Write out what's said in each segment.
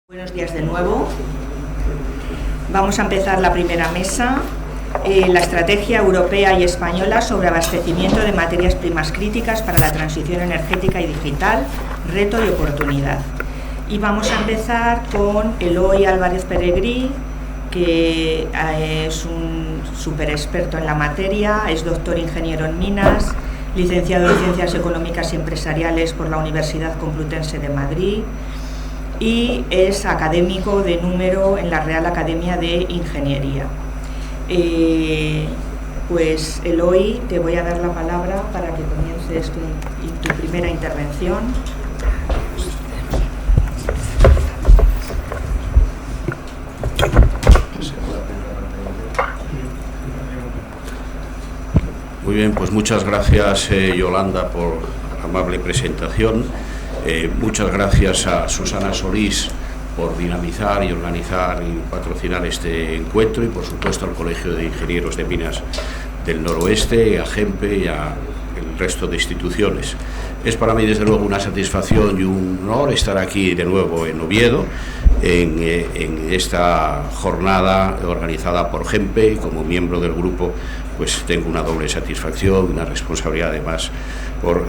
Buenos días de nuevo. Vamos a empezar la primera mesa, la estrategia europea y española sobre abastecimiento de materias primas críticas para la transición energética y digital, reto y oportunidad. Y vamos a empezar con Eloy Álvarez Peregrí, que es un súper experto en la materia, es doctor ingeniero en minas, licenciado en Ciencias Económicas y Empresariales por la Universidad Complutense de Madrid, y es académico de número en la Real Academia de Ingeniería. Pues Eloy, te voy a dar la palabra para que comiences tu primera intervención. Muy bien, pues muchas gracias Yolanda por la amable presentación. Muchas gracias a Susana Solís por dinamizar y organizar y patrocinar este encuentro, y por supuesto al Colegio de Ingenieros de Minas del Noroeste, a GEMPE y al resto de instituciones. Es para mí desde luego una satisfacción y un honor estar aquí de nuevo en Oviedo en esta jornada organizada por GEMPE, y como miembro del grupo pues tengo una doble satisfacción y una responsabilidad además por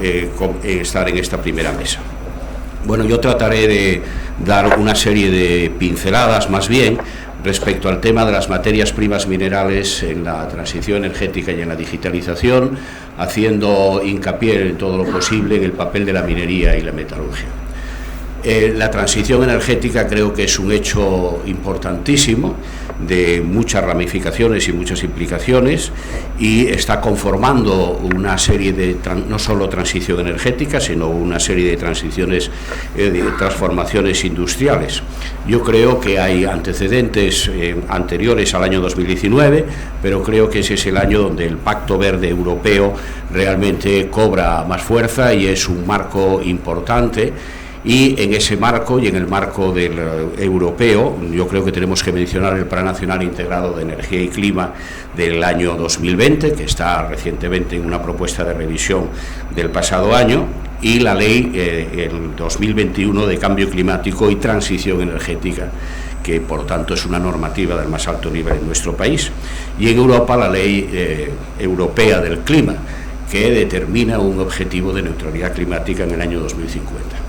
estar en esta primera mesa. Bueno, yo trataré de dar una serie de pinceladas más bien respecto al tema de las materias primas minerales en la transición energética y en la digitalización, haciendo hincapié en todo lo posible en el papel de la minería y la metalurgia. La transición energética creo que es un hecho importantísimo, de muchas ramificaciones y muchas implicaciones, y está conformando una serie de, no solo transición energética, sino una serie de transiciones, de transformaciones industriales. Yo creo que hay antecedentes anteriores al año 2019, pero creo que ese es el año donde el Pacto Verde Europeo realmente cobra más fuerza y es un marco importante. Y en ese marco y en el marco del europeo, yo creo que tenemos que mencionar el Plan Nacional Integrado de Energía y Clima del año 2020, que está recientemente en una propuesta de revisión del pasado año, y la ley el 2021 de Cambio Climático y Transición Energética, que por tanto es una normativa del más alto nivel en nuestro país, y en Europa la Ley Europea del Clima, que determina un objetivo de neutralidad climática en el año 2050.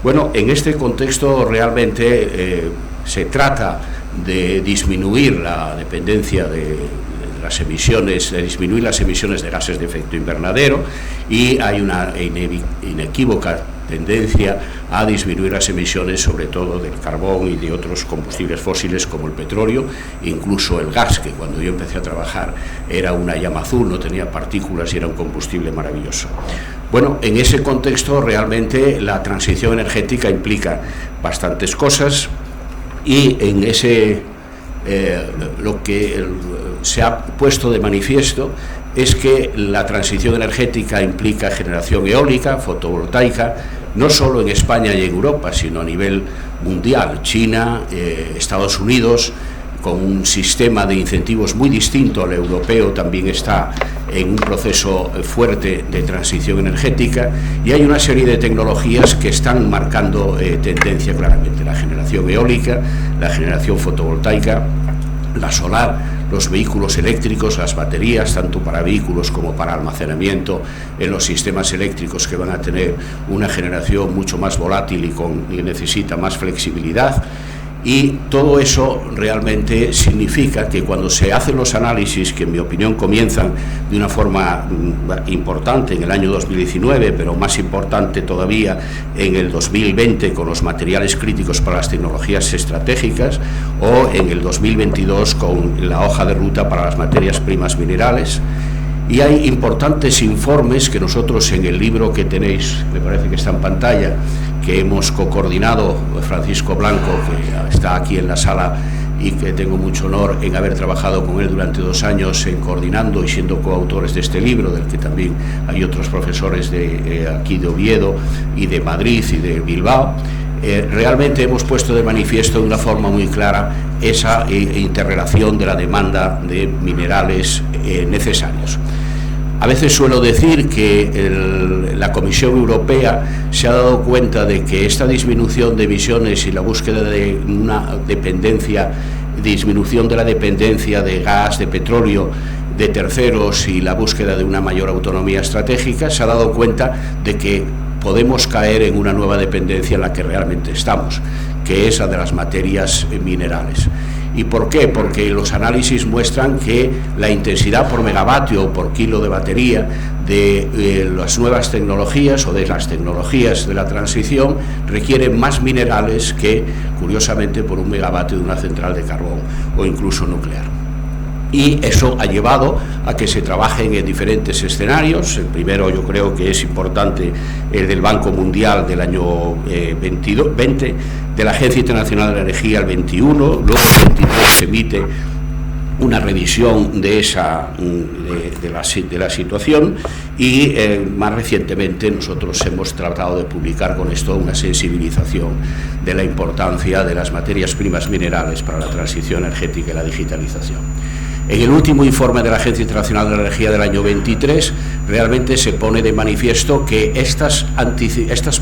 Bueno, en este contexto realmente se trata de disminuir la dependencia de las emisiones, de disminuir las emisiones de gases de efecto invernadero, y hay una inequívoca tendencia a disminuir las emisiones, sobre todo del carbón y de otros combustibles fósiles como el petróleo, incluso el gas, que cuando yo empecé a trabajar era una llama azul, no tenía partículas y era un combustible maravilloso. Bueno, en ese contexto realmente la transición energética implica bastantes cosas, y en ese lo que se ha puesto de manifiesto es que la transición energética implica generación eólica, fotovoltaica, no solo en España y en Europa, sino a nivel mundial. China, Estados Unidos, con un sistema de incentivos muy distinto al europeo, también está en un proceso fuerte de transición energética, y hay una serie de tecnologías que están marcando tendencia claramente: la generación eólica, la generación fotovoltaica, la solar, los vehículos eléctricos, las baterías, tanto para vehículos como para almacenamiento en los sistemas eléctricos, que van a tener una generación mucho más volátil y necesita más flexibilidad. Y todo eso realmente significa que cuando se hacen los análisis, que en mi opinión comienzan de una forma importante en el año 2019, pero más importante todavía en el 2020 con los materiales críticos para las tecnologías estratégicas, o en el 2022 con la hoja de ruta para las materias primas minerales. Y hay importantes informes que nosotros, en el libro que tenéis, me parece que está en pantalla, que hemos coordinado Francisco Blanco, que está aquí en la sala y que tengo mucho honor en haber trabajado con él durante 2 años en coordinando y siendo coautores de este libro, del que también hay otros profesores de aquí de Oviedo y de Madrid y de Bilbao. Realmente hemos puesto de manifiesto de una forma muy clara esa interrelación de la demanda de minerales necesarios. A veces suelo decir que la Comisión Europea se ha dado cuenta de que esta disminución de emisiones y la búsqueda de una disminución de la dependencia de gas, de petróleo, de terceros y la búsqueda de una mayor autonomía estratégica, se ha dado cuenta de que podemos caer en una nueva dependencia en la que realmente estamos, que es la de las materias minerales. ¿Y por qué? Porque los análisis muestran que la intensidad por megavatio o por kilo de batería de las nuevas tecnologías o de las tecnologías de la transición requieren más minerales que, curiosamente, por un megavatio de una central de carbón o incluso nuclear. Y eso ha llevado a que se trabajen en diferentes escenarios. El primero, yo creo que es importante, el del Banco Mundial del año 20, de la Agencia Internacional de la Energía el 21, luego el 23 se emite una revisión de la situación y más recientemente nosotros hemos tratado de publicar con esto una sensibilización de la importancia de las materias primas minerales para la transición energética y la digitalización. En el último informe de la Agencia Internacional de la Energía del año 23 realmente se pone de manifiesto que estas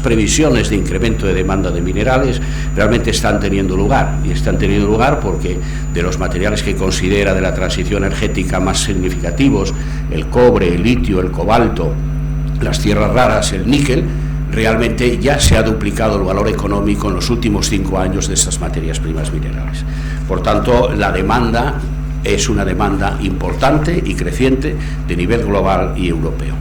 previsiones de incremento de demanda de minerales realmente están teniendo lugar, y están teniendo lugar porque de los materiales que considera de la transición energética más significativos, el cobre, el litio, el cobalto, las tierras raras, el níquel, realmente ya se ha duplicado el valor económico en los últimos 5 años de estas materias primas minerales. Por tanto, la demanda es una demanda importante y creciente de nivel global y europeo.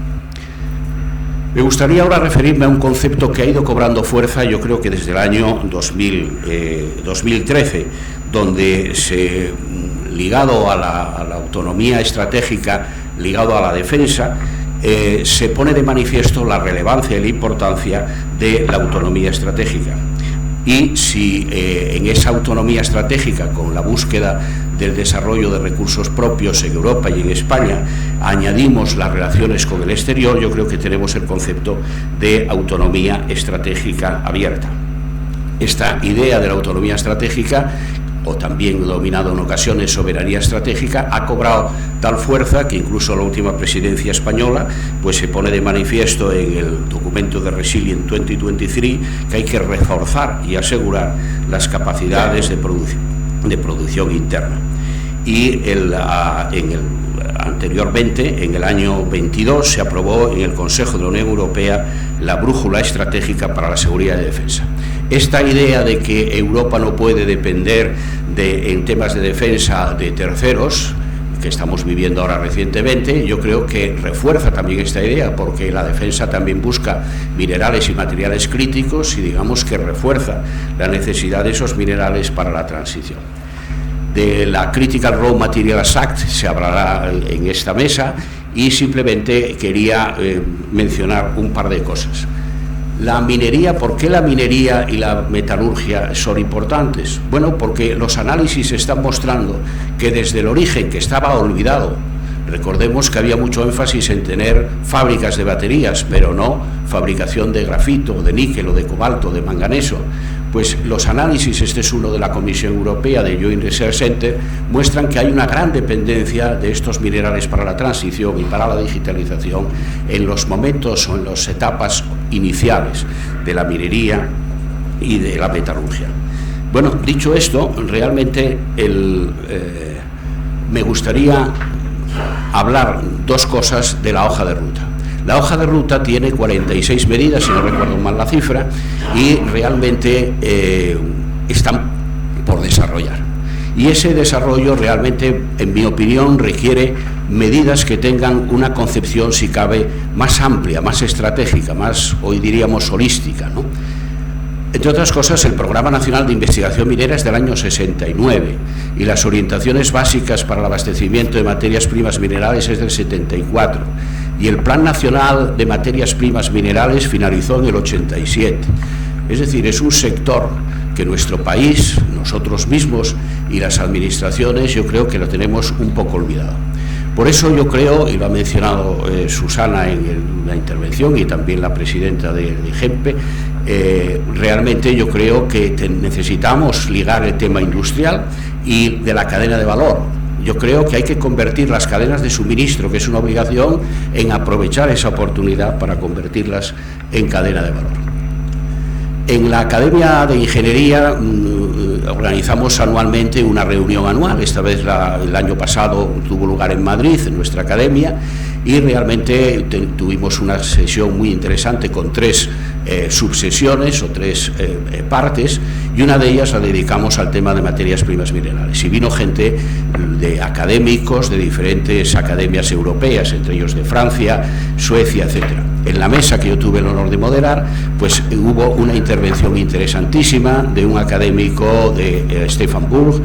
Me gustaría ahora referirme a un concepto que ha ido cobrando fuerza, yo creo que desde el año 2013, donde ligado a la autonomía estratégica, ligado a la defensa, se pone de manifiesto la relevancia y la importancia de la autonomía estratégica. Y si en esa autonomía estratégica, con la búsqueda del desarrollo de recursos propios en Europa y en España, añadimos las relaciones con el exterior, yo creo que tenemos el concepto de autonomía estratégica abierta. Esta idea de la autonomía estratégica, o también denominado en ocasiones soberanía estratégica, ha cobrado tal fuerza que incluso la última presidencia española pues se pone de manifiesto en el documento de Resilient 2023 que hay que reforzar y asegurar las capacidades de producción interna. Y anteriormente, en el año 22, se aprobó en el Consejo de la Unión Europea la brújula estratégica para la seguridad y defensa. Esta idea de que Europa no puede depender en temas de defensa de terceros, que estamos viviendo ahora recientemente, yo creo que refuerza también esta idea, porque la defensa también busca minerales y materiales críticos y digamos que refuerza la necesidad de esos minerales para la transición. De la Critical Raw Materials Act se hablará en esta mesa y simplemente quería mencionar un par de cosas. La minería, ¿por qué la minería y la metalurgia son importantes? Bueno, porque los análisis están mostrando que desde el origen, que estaba olvidado, recordemos que había mucho énfasis en tener fábricas de baterías, pero no fabricación de grafito, de níquel o de cobalto, de manganeso. Pues los análisis, este es uno de la Comisión Europea, de Joint Research Center, muestran que hay una gran dependencia de estos minerales para la transición y para la digitalización en los momentos o en las etapas iniciales de la minería y de la metalurgia. Bueno, dicho esto, realmente me gustaría hablar dos cosas de la hoja de ruta. La hoja de ruta tiene 46 medidas, si no recuerdo mal la cifra, y realmente están por desarrollar. Y ese desarrollo realmente, en mi opinión, requiere medidas que tengan una concepción, si cabe, más amplia, más estratégica, más, hoy diríamos, holística, ¿no? Entre otras cosas, el Programa Nacional de Investigación Minera es del año 69 y las orientaciones básicas para el abastecimiento de materias primas minerales es del 74 y el Plan Nacional de Materias Primas Minerales finalizó en el 87. Es decir, es un sector que nuestro país, nosotros mismos y las administraciones, yo creo que lo tenemos un poco olvidado. Por eso yo creo, y lo ha mencionado Susana en la intervención y también la presidenta de GEMPE, realmente yo creo que necesitamos ligar el tema industrial y de la cadena de valor. yo creo que hay que convertir las cadenas de suministro, que es una obligación, en aprovechar esa oportunidad para convertirlas en cadena de valor. En la Academia de Ingeniería organizamos anualmente una reunión anual. Esta vez el año pasado tuvo lugar en Madrid, en nuestra academia, y realmente tuvimos una sesión muy interesante con 3 subsesiones o 3 partes, y una de ellas la dedicamos al tema de materias primas minerales. Y vino gente de académicos de diferentes academias europeas, entre ellos de Francia, Suecia, etcétera. En la mesa que yo tuve el honor de moderar, pues hubo una intervención interesantísima de un académico de Stefan Burg,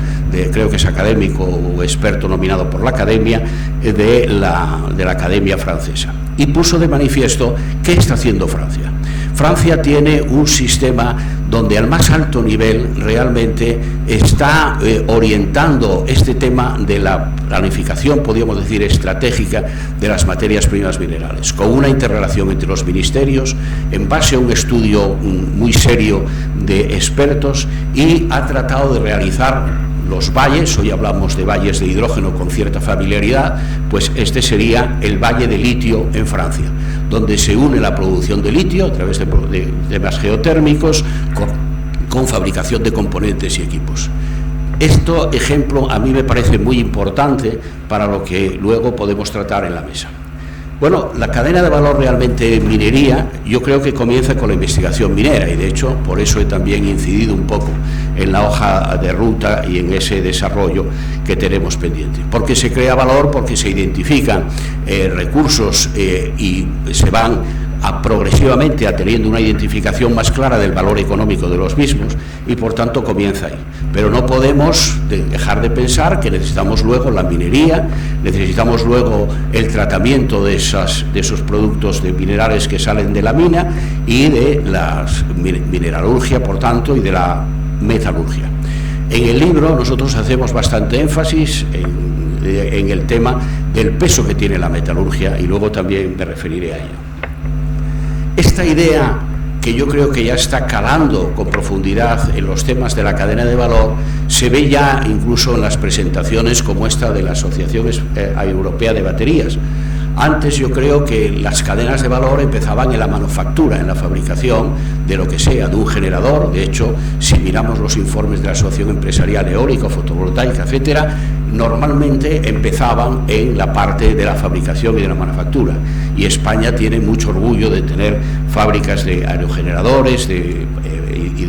creo que es académico o experto nominado por la Academia, de la Academia francesa, y puso de manifiesto qué está haciendo Francia. Francia tiene un sistema donde al más alto nivel realmente está orientando este tema de la planificación, podríamos decir, estratégica de las materias primas minerales, con una interrelación entre los ministerios, en base a un estudio muy serio de expertos, y ha tratado de realizar los valles. Hoy hablamos de valles de hidrógeno con cierta familiaridad, pues este sería el valle de litio en Francia, donde se une la producción de litio a través de temas geotérmicos con fabricación de componentes y equipos. Este ejemplo a mí me parece muy importante para lo que luego podemos tratar en la mesa. Bueno, la cadena de valor realmente en minería, yo creo que comienza con la investigación minera, y de hecho por eso he también incidido un poco en la hoja de ruta y en ese desarrollo que tenemos pendiente. Porque se crea valor, porque se identifican recursos y se van progresivamente teniendo una identificación más clara del valor económico de los mismos, y por tanto comienza ahí. Pero no podemos dejar de pensar que necesitamos luego la minería, necesitamos luego el tratamiento de esos productos de minerales que salen de la mina, y de la mineralurgia, por tanto, y de la metalurgia. En el libro nosotros hacemos bastante énfasis en el tema del peso que tiene la metalurgia, y luego también me referiré a ello. Esta idea, que yo creo que ya está calando con profundidad en los temas de la cadena de valor, se ve ya incluso en las presentaciones como esta de la Asociación Europea de Baterías. Antes yo creo que las cadenas de valor empezaban en la manufactura, en la fabricación de lo que sea, de un generador. De hecho, si miramos los informes de la Asociación Empresarial Eólica, Fotovoltaica, etcétera, normalmente empezaban en la parte de la fabricación y de la manufactura. Y España tiene mucho orgullo de tener fábricas de aerogeneradores y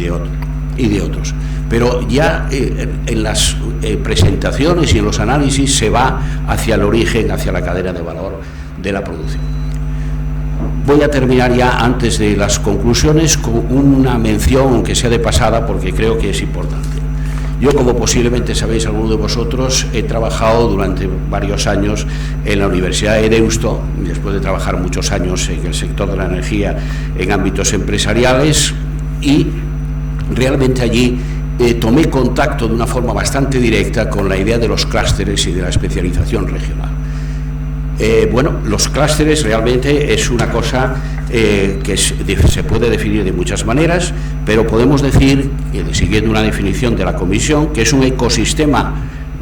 de otros. Pero ya en las presentaciones y en los análisis se va hacia el origen, hacia la cadena de valor de la producción. Voy a terminar ya, antes de las conclusiones, con una mención que sea de pasada, porque creo que es importante. Yo, como posiblemente sabéis algunos de vosotros, he trabajado durante varios años en la Universidad de Deusto, después de trabajar muchos años en el sector de la energía en ámbitos empresariales, y realmente allí tomé contacto de una forma bastante directa con la idea de los clústeres y de la especialización regional. Bueno, los clústeres realmente es una cosa que se puede definir de muchas maneras, pero podemos decir, siguiendo una definición de la Comisión, que es un ecosistema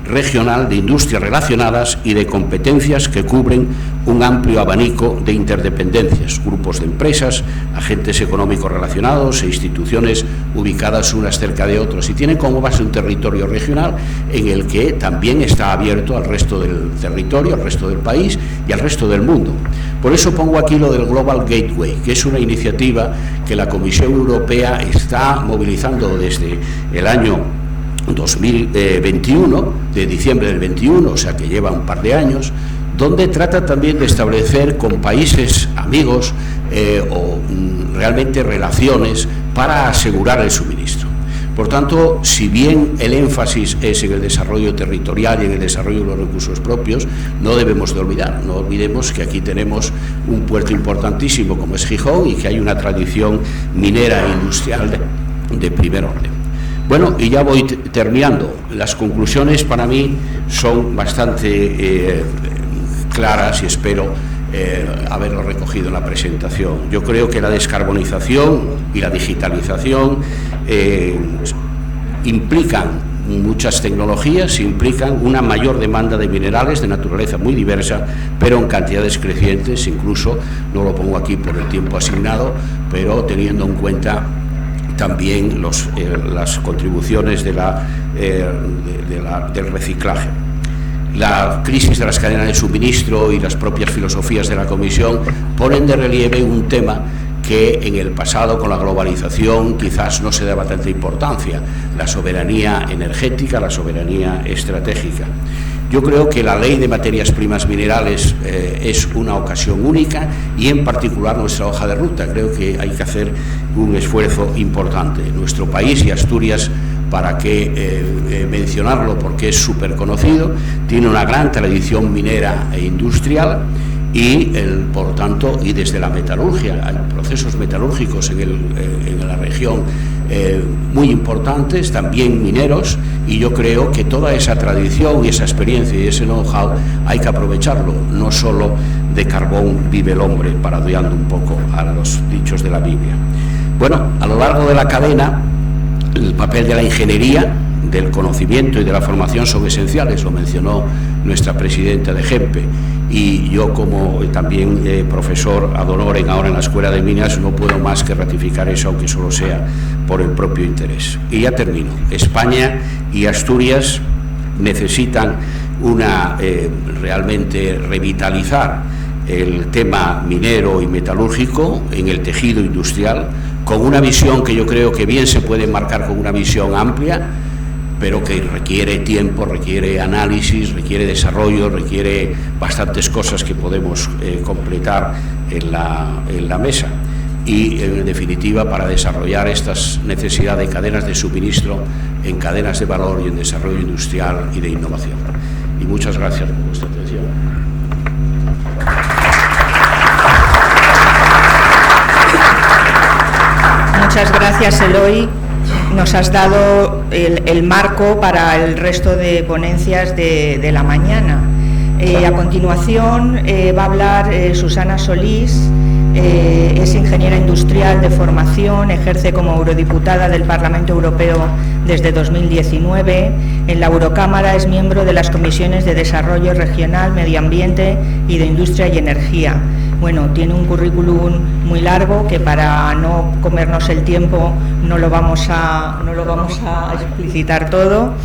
regional de industrias relacionadas y de competencias que cubren un amplio abanico de interdependencias, grupos de empresas, agentes económicos relacionados e instituciones ubicadas unas cerca de otros, y tienen como base un territorio regional en el que también está abierto al resto del territorio, al resto del país y al resto del mundo. Por eso pongo aquí lo del Global Gateway, que es una iniciativa que la Comisión Europea está movilizando desde el año 2021, de diciembre del 21, o sea que lleva un par de años, donde trata también de establecer con países amigos o realmente relaciones para asegurar el suministro. Por tanto, si bien el énfasis es en el desarrollo territorial y en el desarrollo de los recursos propios, no debemos de olvidar, no olvidemos que aquí tenemos un puerto importantísimo como es Gijón, y que hay una tradición minera e industrial de primer orden. Bueno, y ya voy terminando. Las conclusiones para mí son bastante claras, y espero haberlo recogido en la presentación. Yo creo que la descarbonización y la digitalización implican muchas tecnologías implican una mayor demanda de minerales de naturaleza muy diversa, pero en cantidades crecientes. Incluso, no lo pongo aquí por el tiempo asignado, pero teniendo en cuenta también las contribuciones del reciclaje. La crisis de las cadenas de suministro y las propias filosofías de la Comisión ponen de relieve un tema que en el pasado, con la globalización, quizás no se daba tanta importancia: la soberanía energética, la soberanía estratégica. Yo creo que la Ley de Materias Primas Minerales es una ocasión única, y en particular nuestra hoja de ruta. Creo que hay que hacer un esfuerzo importante. Nuestro país, y Asturias, para qué mencionarlo porque es súper conocido, tiene una gran tradición minera e industrial, y por tanto, y desde la metalurgia, hay procesos metalúrgicos en la región muy importantes, también mineros, y yo creo que toda esa tradición y esa experiencia y ese know-how hay que aprovecharlo. No solo de carbón vive el hombre, parodiando un poco a los dichos de la Biblia. Bueno, a lo largo de la cadena, el papel de la ingeniería, del conocimiento y de la formación son esenciales, lo mencionó nuestra presidenta de GEMPE, y yo, como también profesor ad honorem ahora en la Escuela de Minas, no puedo más que ratificar eso, aunque solo sea por el propio interés. Y ya termino. España y Asturias necesitan realmente revitalizar el tema minero y metalúrgico en el tejido industrial, con una visión que yo creo que bien se puede marcar con una visión amplia, pero que requiere tiempo, requiere análisis, requiere desarrollo, requiere bastantes cosas que podemos completar en la mesa. Y, en definitiva, para desarrollar estas necesidades de cadenas de suministro en cadenas de valor y en desarrollo industrial y de innovación. Y muchas gracias por vuestra atención. Muchas gracias, Eloy. Nos has dado el marco para el resto de ponencias de la mañana. A continuación va a hablar Susana Solís. Es ingeniera industrial de formación, ejerce como eurodiputada del Parlamento Europeo desde 2019. En la Eurocámara es miembro de las comisiones de Desarrollo Regional, Medio Ambiente y de Industria y Energía. Bueno, tiene un currículum muy largo que, para no comernos el tiempo, no lo vamos a explicitar todo.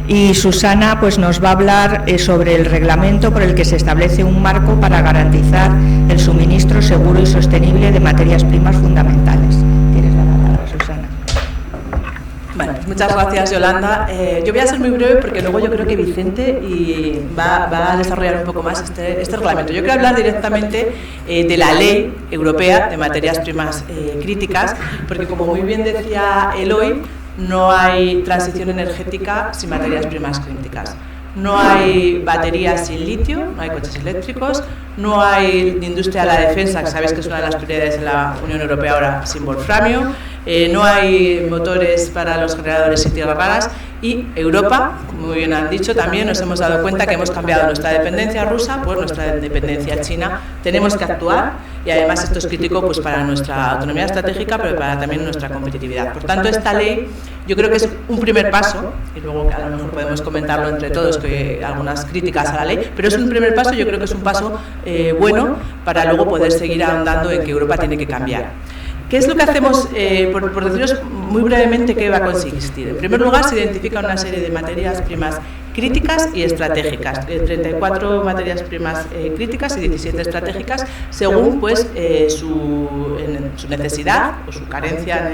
Y Susana pues nos va a hablar sobre el reglamento por el que se establece un marco para garantizar el suministro seguro y sostenible de materias primas fundamentales. Tienes la palabra, Susana. Bueno, pues muchas gracias, Yolanda. Yo voy a ser muy breve porque luego yo creo que Vicente va a desarrollar un poco más este reglamento. Yo quiero hablar directamente de la Ley Europea de Materias Primas Críticas, porque, como muy bien decía Eloy, no hay transición energética sin materias primas críticas. No hay baterías sin litio, no hay coches eléctricos, no hay industria de la defensa, que sabéis que es una de las prioridades de la Unión Europea ahora, sin wolframio, no hay motores para los generadores y tierras raras, y Europa, como muy bien han dicho, también nos hemos dado cuenta que hemos cambiado nuestra dependencia rusa por nuestra dependencia china. Tenemos que actuar, y además esto es crítico pues para nuestra autonomía estratégica, pero para también nuestra competitividad. Por tanto, esta ley yo creo que es un primer paso, y luego a lo mejor podemos comentarlo entre todos, que algunas críticas a la ley, pero es un primer paso. Yo creo que es un paso bueno para luego poder seguir ahondando en que Europa tiene que cambiar. ¿Qué es lo que hacemos? Por deciros muy brevemente qué va a consistir. En primer lugar, se identifica una serie de materias primas críticas y estratégicas, 34 materias primas críticas y 17 estratégicas, según pues su necesidad o su carencia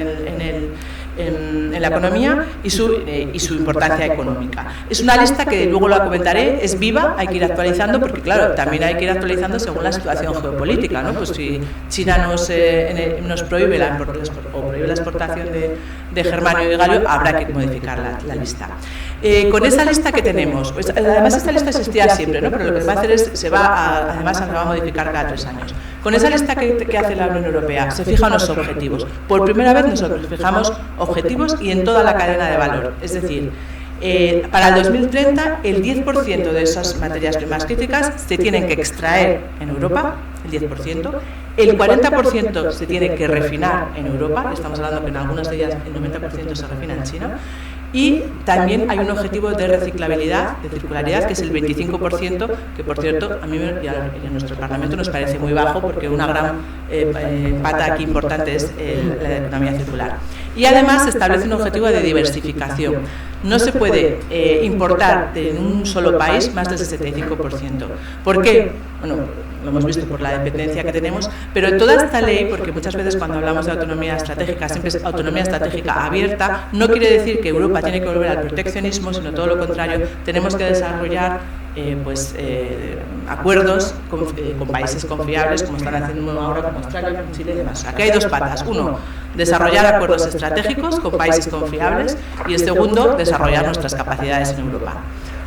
en la economía y su importancia económica. Es una lista que luego la comentaré, es viva, hay que ir actualizando, porque claro, también hay que ir actualizando según la situación geopolítica, ¿no? Pues si China nos prohíbe la exportación de germanio y galio, habrá que modificar la lista. Con esa lista que tenemos, pues, además esta lista existía siempre, ¿no? Pero lo que va a hacer es además se va a modificar cada 3 años. Con esa lista que hace la Unión Europea se fijan los objetivos. Por primera vez nosotros fijamos objetivos y en toda la cadena de valor. Es decir, para el 2030 el 10% de esas materias primas críticas se tienen que extraer en Europa, el 10%, el 40% se tiene que refinar en Europa, estamos hablando que en algunas de ellas el 90% se refina en China, y también hay un objetivo de reciclabilidad, de circularidad, que es el 25%, que por cierto a mí y a nuestro Parlamento nos parece muy bajo, porque una gran pata aquí importante es la economía circular. Y además se establece un objetivo de diversificación. No se puede importar de un solo país más del 75%. ¿Por qué? Bueno, lo hemos visto por la dependencia que tenemos, pero toda esta ley, porque muchas veces cuando hablamos de autonomía estratégica, siempre es autonomía estratégica abierta, no quiere decir que Europa tiene que volver al proteccionismo, sino todo lo contrario, tenemos que desarrollar acuerdos con países confiables, como están haciendo ahora con Australia, con Chile y demás. Aquí hay dos patas. Uno, desarrollar acuerdos estratégicos con países confiables, y el segundo, desarrollar nuestras capacidades en Europa.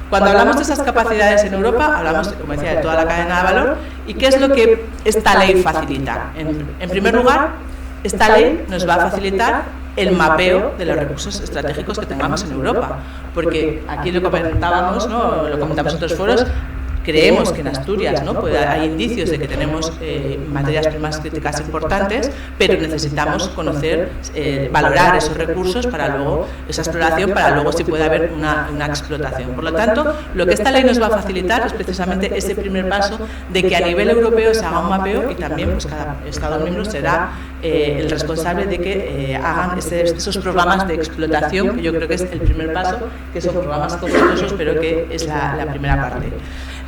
Cuando hablamos de esas capacidades en Europa, hablamos, como decía, de toda la cadena de valor. ¿Y qué es lo que esta ley facilita? En primer lugar, esta ley nos va a facilitar el mapeo de los recursos estratégicos que tengamos en Europa, porque aquí lo comentábamos, ¿no? Lo comentamos en otros foros. Creemos que en Asturias, ¿no? Pues hay indicios de que tenemos materias primas críticas importantes, pero necesitamos conocer, valorar esos recursos para luego, esa exploración, para luego si puede haber una explotación. Por lo tanto, lo que esta ley nos va a facilitar es precisamente ese primer paso de que a nivel europeo se haga un mapeo, y también pues cada Estado miembro será el responsable de que hagan esos programas de explotación, que yo creo que es el primer paso, que son programas costosos, pero que es la primera parte.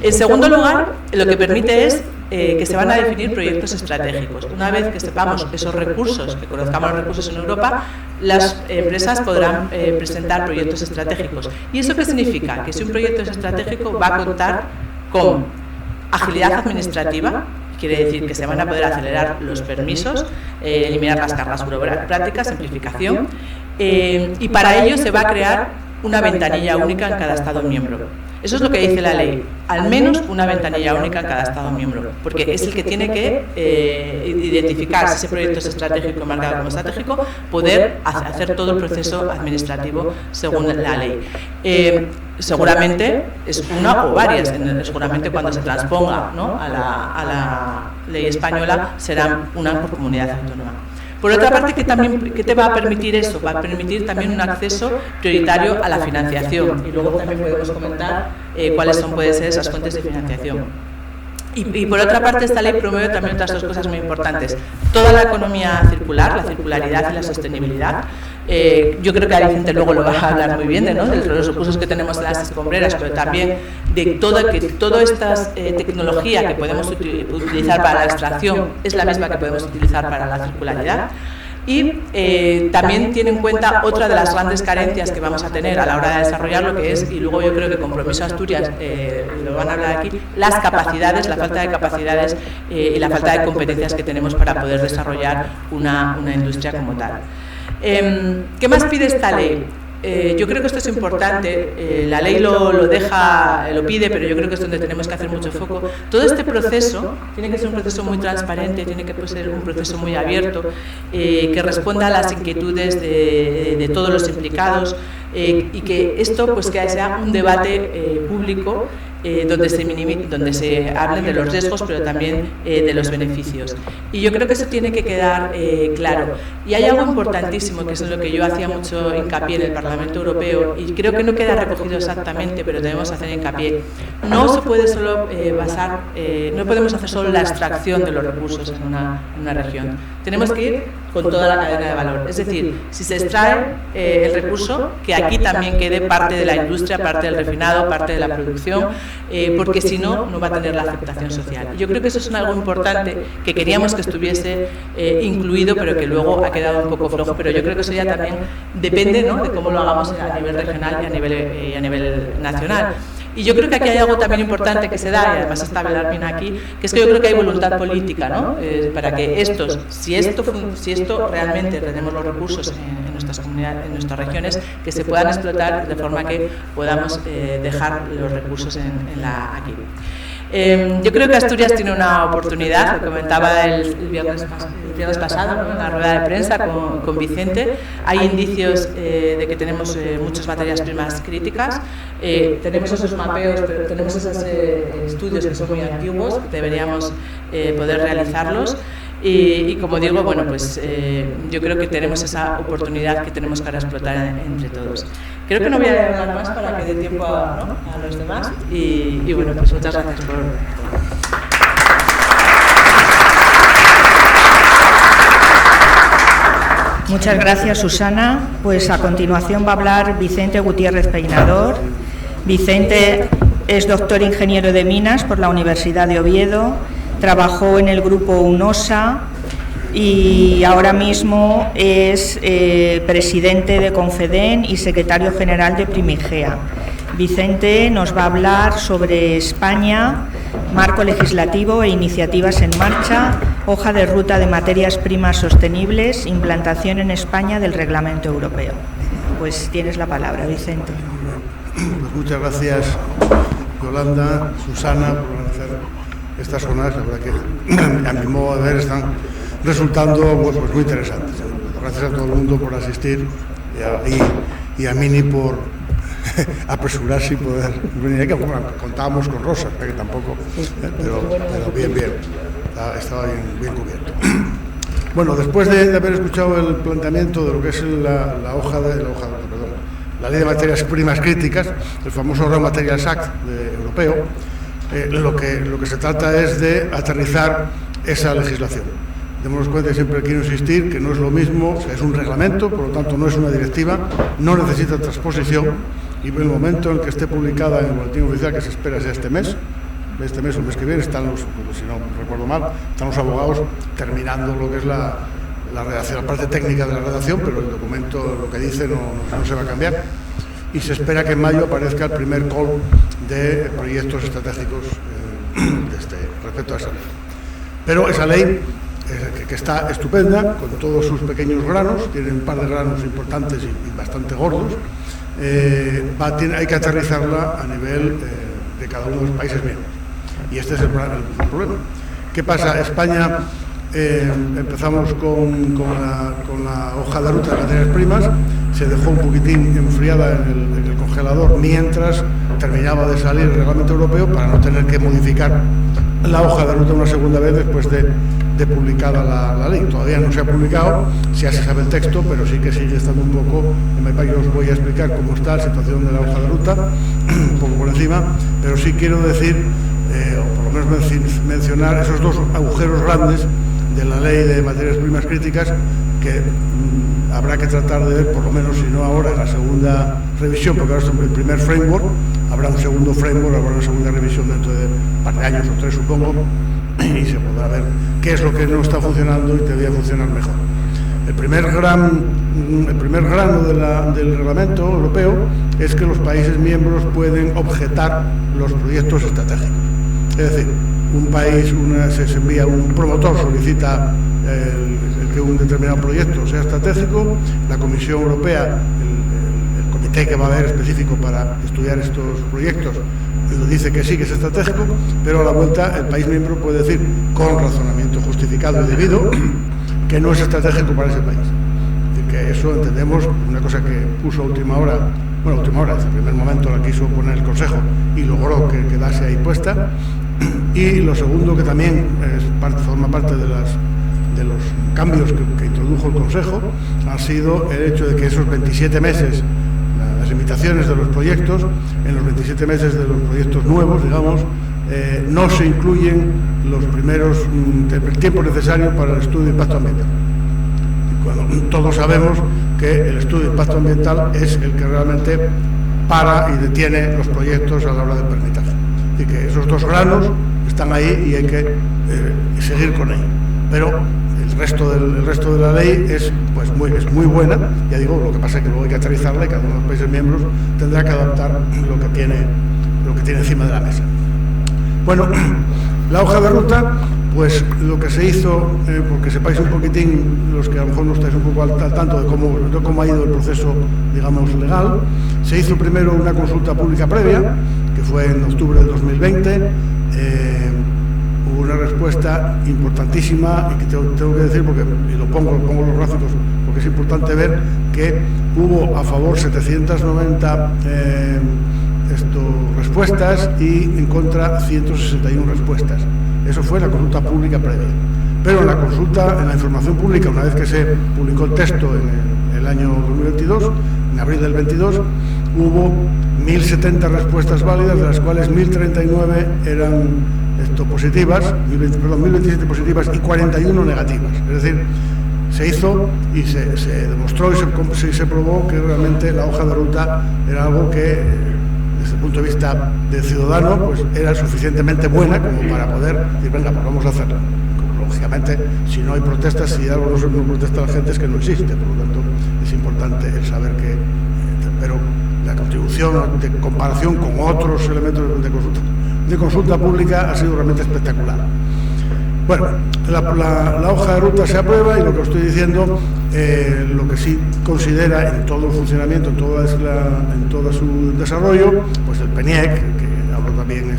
En segundo lugar, lo que permite es que se van a definir proyectos estratégicos. Una vez que sepamos esos recursos, que conozcamos los recursos en Europa, las empresas podrán presentar proyectos estratégicos. ¿Y eso qué significa? Que si un proyecto es estratégico va a contar con agilidad administrativa, quiere decir que se van a poder acelerar los permisos, eliminar las cargas burocráticas, simplificación, y para ello se va a crear una ventanilla única en cada Estado miembro. Eso es lo que dice la ley, al menos una ventanilla única en cada Estado miembro, porque es el que tiene que identificar si ese proyecto es estratégico, marcado como estratégico, poder hacer todo el proceso administrativo según la ley. Seguramente es una o varias, seguramente cuando se transponga, ¿no? a la ley española serán una por comunidad autónoma. Por otra parte, ¿qué te va a permitir eso? Va a permitir también un acceso prioritario a la financiación, y luego también podemos comentar cuáles pueden ser esas fuentes de financiación. Y por otra parte, esta ley promueve también otras dos cosas muy importantes. Toda la economía circular, la circularidad y la sostenibilidad. Yo creo que Vicente luego lo va a hablar muy bien de los recursos que tenemos en las escombreras, pero también de toda esta tecnología que podemos utilizar para la extracción es la misma que podemos utilizar para la circularidad. Y también tiene en cuenta otra de las grandes carencias que vamos a tener a la hora de desarrollar lo que es, y luego yo creo que Compromiso Asturias lo van a hablar aquí, las capacidades, la falta de capacidades y la falta de competencias que tenemos para poder desarrollar una industria como tal. ¿Qué más pide esta ley? Yo creo que esto es importante, la ley lo pide, pero yo creo que es donde tenemos que hacer mucho foco. Todo este proceso tiene que ser un proceso muy transparente, tiene que ser un proceso muy abierto, que responda a las inquietudes de todos los implicados, y que esto pues que sea un debate público donde se hable de los riesgos, pero también de los beneficios. Y yo creo que eso tiene que quedar claro. Y hay algo importantísimo, que es en lo que yo hacía mucho hincapié en el Parlamento Europeo, y creo que no queda recogido exactamente, pero debemos hacer hincapié. No se puede solo no podemos hacer solo la extracción de los recursos en una región. Tenemos que ir con toda la cadena de valor. Es decir, si se extrae el recurso, que aquí también quede parte de la industria, parte del refinado, parte de la producción, porque si no, no va a tener la aceptación social. Y yo creo que eso es algo importante que queríamos que estuviese incluido, pero que luego ha quedado un poco flojo. Pero yo creo que eso ya también depende, ¿no?, de cómo lo hagamos a nivel regional y a nivel nacional. Y yo creo que aquí hay algo también importante que se da, y además está Belarmín aquí, que es que yo creo que hay voluntad política, ¿no?, para que si esto realmente tenemos los recursos en nuestras comunidades, en nuestras regiones, que se puedan explotar de forma que podamos dejar los recursos aquí. Yo creo que Asturias tiene una oportunidad, lo comentaba el viernes pasado, ¿no?, en la rueda de prensa con Vicente. Hay indicios de que tenemos muchas materias primas críticas, tenemos esos mapeos, pero tenemos esos estudios que son muy antiguos, deberíamos poder realizarlos. Y como digo, bueno, pues yo creo que tenemos esa oportunidad que tenemos que ahora explotar entre todos. Creo que no voy a hablar más para que dé tiempo a los demás y bueno, pues muchas gracias por... Muchas gracias, Susana. Pues a continuación va a hablar Vicente Gutiérrez Peinador. Vicente es doctor ingeniero de minas por la Universidad de Oviedo, trabajó en el grupo UNOSA y ahora mismo es presidente de Confeden y secretario general de Primigea. Vicente nos va a hablar sobre España, marco legislativo e iniciativas en marcha, hoja de ruta de materias primas sostenibles, implantación en España del Reglamento Europeo. Pues tienes la palabra, Vicente. Pues muchas gracias, Yolanda, Susana, por organizar estas jornadas. La verdad que a mi modo de ver están resultando pues muy interesantes. Gracias a todo el mundo por asistir y a Mini por apresurarse y poder venir aquí. Bueno, contábamos con Rosa, que tampoco, pero bien, estaba bien cubierto. Bueno, después de haber escuchado el planteamiento de lo que es la Ley de Materias Primas Críticas, el famoso Raw Materials Act europeo, lo que se trata es de aterrizar esa legislación. Démonos cuenta, siempre quiero insistir, que no es lo mismo, es un reglamento, por lo tanto no es una directiva, no necesita transposición, y en el momento en que esté publicada en el boletín oficial, que se espera sea este mes o el mes que viene, están los, si no recuerdo mal, están los abogados terminando lo que es la redacción, la parte técnica de la redacción, pero el documento, lo que dice, no se va a cambiar, y se espera que en mayo aparezca el primer call de proyectos estratégicos respecto a esa ley. Pero esa ley, que está estupenda, con todos sus pequeños granos, tiene un par de granos importantes y bastante gordos, hay que aterrizarla a nivel de cada uno de los países miembros. Y este es el problema. ¿Qué pasa? España, empezamos con la hoja de ruta de materias primas, se dejó un poquitín enfriada en el congelador mientras terminaba de salir el reglamento europeo para no tener que modificar la hoja de ruta una segunda vez después de publicada la ley. Todavía no se ha publicado, ya se sabe el texto, pero sí que sigue estando un poco, yo os voy a explicar cómo está la situación de la hoja de ruta, un poco por encima, pero sí quiero decir, o por lo menos mencionar esos dos agujeros grandes de la ley de materias primas críticas que habrá que tratar de ver, por lo menos, si no ahora, en la segunda revisión, porque ahora es el primer framework, habrá un segundo framework, habrá una segunda revisión dentro de un par de años o 3, supongo, y se podrá ver qué es lo que no está funcionando y debería funcionar mejor. El primer grano del reglamento europeo es que los países miembros pueden objetar los proyectos estratégicos. Es decir, un país, se envía un promotor, solicita el que un determinado proyecto sea estratégico, la Comisión Europea, el comité que va a haber específico para estudiar estos proyectos, dice que sí, que es estratégico, pero a la vuelta el país miembro puede decir, con razonamiento justificado y debido, que no es estratégico para ese país. Es decir, que eso entendemos, una cosa que puso a última hora, desde el primer momento la quiso poner el Consejo y logró que quedase ahí puesta. Y lo segundo, que también forma parte de los cambios que introdujo el Consejo, ha sido el hecho de que esos 27 meses, las limitaciones de los proyectos, en los 27 meses de los proyectos nuevos, digamos, no se incluyen el tiempo necesario para el estudio de impacto ambiental. Cuando todos sabemos que el estudio de impacto ambiental es el que realmente para y detiene los proyectos a la hora del permitaje. Y que esos dos granos están ahí y hay que seguir con ello. Pero el resto de la ley es muy buena, ya digo, lo que pasa es que luego hay que aterrizarla y cada uno de los países miembros tendrá que adaptar lo que tiene encima de la mesa. Bueno, la hoja de ruta, pues lo que se hizo, porque sepáis un poquitín, los que a lo mejor no estáis un poco al tanto de cómo ha ido el proceso, digamos, legal, se hizo primero una consulta pública previa, que fue en octubre de 2020, hubo una respuesta importantísima, y que tengo que decir, y lo pongo los gráficos, porque es importante ver que hubo a favor 790 respuestas y en contra 161 respuestas. Eso fue la consulta pública previa. Pero en la consulta, en la información pública, una vez que se publicó el texto en el año 2022, en abril del 22, hubo 1.070 respuestas válidas, de las cuales 1.039 eran positivas, 1.027 positivas y 41 negativas. Es decir, se hizo y se demostró y se probó que realmente la hoja de ruta era algo que, desde el punto de vista del ciudadano, pues era suficientemente buena como para poder decir, venga, pues vamos a hacerla. Lógicamente, si no hay protestas, si algo no protesta la gente, es que no existe. Por lo tanto, es importante el saber que, pero la contribución de comparación con otros elementos de consulta pública ha sido realmente espectacular. Bueno, la hoja de ruta se aprueba y lo que os estoy diciendo, lo que sí considera en todo el funcionamiento, en todo su desarrollo, pues el PNIEC, que habló también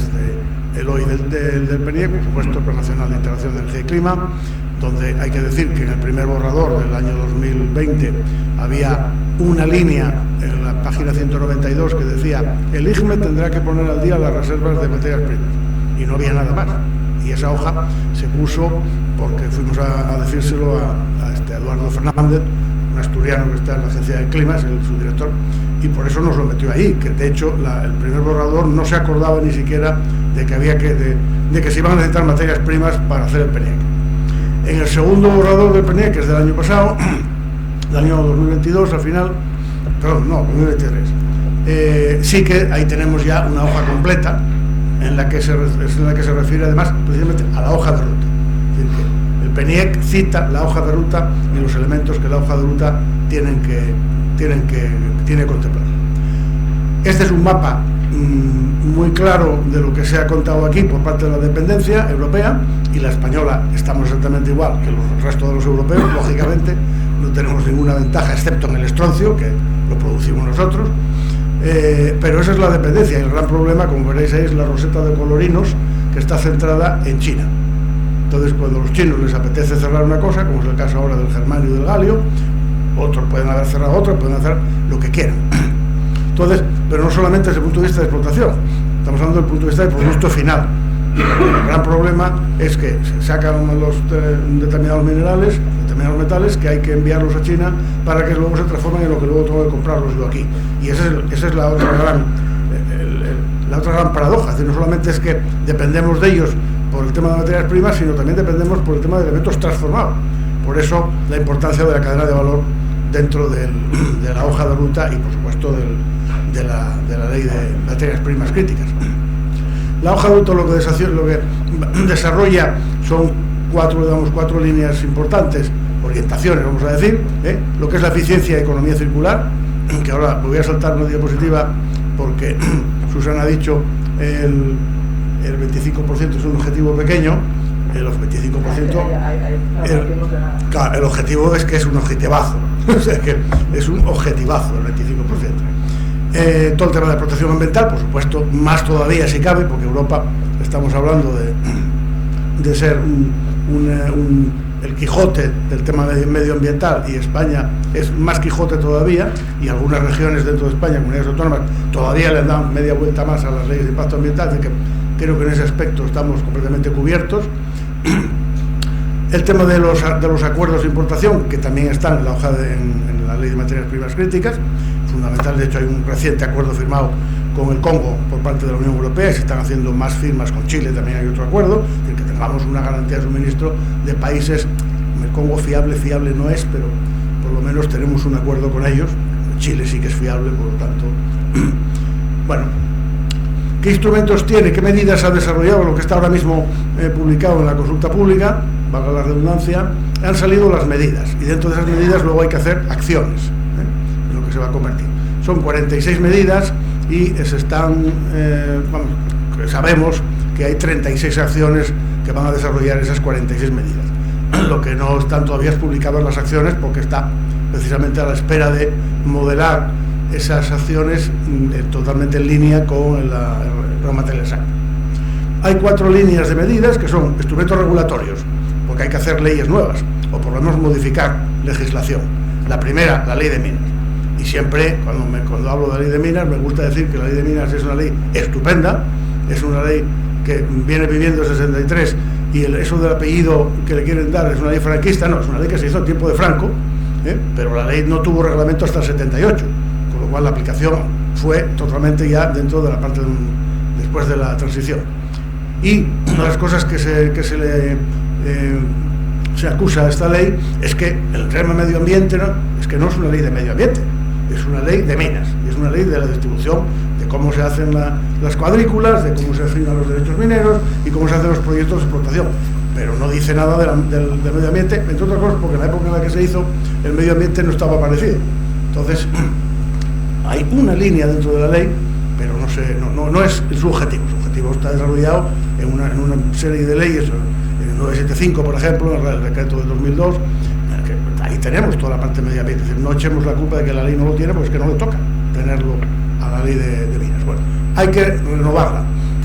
el hoy del PNIEC, por supuesto, el Plan Nacional de Integración de Energía y Clima, donde hay que decir que en el primer borrador del año 2020 había una línea en la página 192 que decía: el IGME tendrá que poner al día las reservas de materias primas, y no había nada más. Y esa hoja se puso porque fuimos a decírselo a Eduardo Fernández, un asturiano que está en la Agencia de Clima, es su director, y por eso nos lo metió ahí, que de hecho el primer borrador no se acordaba ni siquiera de que se iban a necesitar materias primas para hacer el PNIEC. En el segundo borrador del PNIEC, que es del año pasado, del año 2022 al final, perdón, no, 2023, sí que ahí tenemos ya una hoja completa en la que se refiere además precisamente a la hoja de ruta. Es decir, que el PNIEC cita la hoja de ruta y los elementos que la hoja de ruta tiene que contemplar. Este es un mapa muy claro de lo que se ha contado aquí por parte de la dependencia europea, y la española estamos exactamente igual que el resto de los europeos. Lógicamente no tenemos ninguna ventaja excepto en el estroncio, que lo producimos nosotros, pero esa es la dependencia, y el gran problema, como veréis ahí, es la roseta de colorinos, que está centrada en China. Entonces, cuando a los chinos les apetece cerrar una cosa, como es el caso ahora del germanio y del galio, otros pueden haber cerrado otra, pueden hacer lo que quieran. Entonces, pero no solamente desde el punto de vista de explotación, estamos hablando desde el punto de vista del producto final. El gran problema es que se sacan determinados minerales, determinados metales, que hay que enviarlos a China para que luego se transformen en lo que luego tengo que comprarlos yo aquí. Y esa es la otra gran paradoja. Es decir, no solamente es que dependemos de ellos por el tema de materias primas, sino también dependemos por el tema de elementos transformados. Por eso la importancia de la cadena de valor dentro de la hoja de ruta y, por supuesto, de la ley de materias primas críticas. La hoja de ruta lo que desarrolla son cuatro líneas importantes, orientaciones, vamos a decir, lo que es la eficiencia y economía circular, que ahora voy a saltar una diapositiva porque Susana ha dicho el 25% es un objetivo pequeño. El 25%, el objetivo es que es un objetivazo, o sea que es un objetivazo el 25%. Todo el tema de protección ambiental, por supuesto, más todavía si cabe, porque Europa, estamos hablando de ser el Quijote del tema medioambiental, y España es más Quijote todavía, y algunas regiones dentro de España, comunidades autónomas, todavía le dan media vuelta más a las leyes de impacto ambiental, de que creo que en ese aspecto estamos completamente cubiertos. El tema de los acuerdos de importación, que también están en la hoja en la ley de materias primas críticas, fundamental. De hecho, hay un reciente acuerdo firmado con el Congo por parte de la Unión Europea, y se están haciendo más firmas con Chile, también hay otro acuerdo, es decir, que tengamos una garantía de suministro de países. El Congo fiable no es, pero por lo menos tenemos un acuerdo con ellos. Chile sí que es fiable, por lo tanto. Bueno, ¿qué instrumentos tiene? ¿Qué medidas ha desarrollado? Lo que está ahora mismo publicado en la consulta pública, valga la redundancia, han salido las medidas, y dentro de esas medidas luego hay que hacer acciones, en lo que se va a convertir. Son 46 medidas y sabemos que hay 36 acciones que van a desarrollar esas 46 medidas. Lo que no están todavía es publicadas las acciones, porque está precisamente a la espera de modelar esas acciones totalmente en línea con el Plan Material Exacto. Hay 4 líneas de medidas que son instrumentos regulatorios, porque hay que hacer leyes nuevas, o por lo menos modificar legislación. La primera, la ley de minas. Y siempre, cuando hablo de ley de minas, me gusta decir que la ley de minas es una ley estupenda, es una ley que viene viviendo 63 y eso del apellido que le quieren dar es una ley franquista. No, es una ley que se hizo en tiempo de Franco, pero la ley no tuvo reglamento hasta el 78, con lo cual la aplicación fue totalmente ya dentro de la parte después de la transición. Y una de las cosas que se acusa a esta ley es que el tema medio ambiente es que no es una ley de medio ambiente, es una ley de minas, y es una ley de la distribución, de cómo se hacen las cuadrículas, de cómo se asignan los derechos mineros y cómo se hacen los proyectos de explotación, pero no dice nada del medio ambiente, entre otras cosas porque en la época en la que se hizo el medio ambiente no estaba parecido. Entonces hay una línea dentro de la ley, pero no es su objetivo. Su objetivo está desarrollado en una serie de leyes, en el 975, por ejemplo, en el decreto de 2002, que ahí tenemos toda la parte de medio ambiente. Es decir, no echemos la culpa de que la ley no lo tiene, porque es que no le toca tenerlo a la ley de minas. Bueno, hay que renovarla,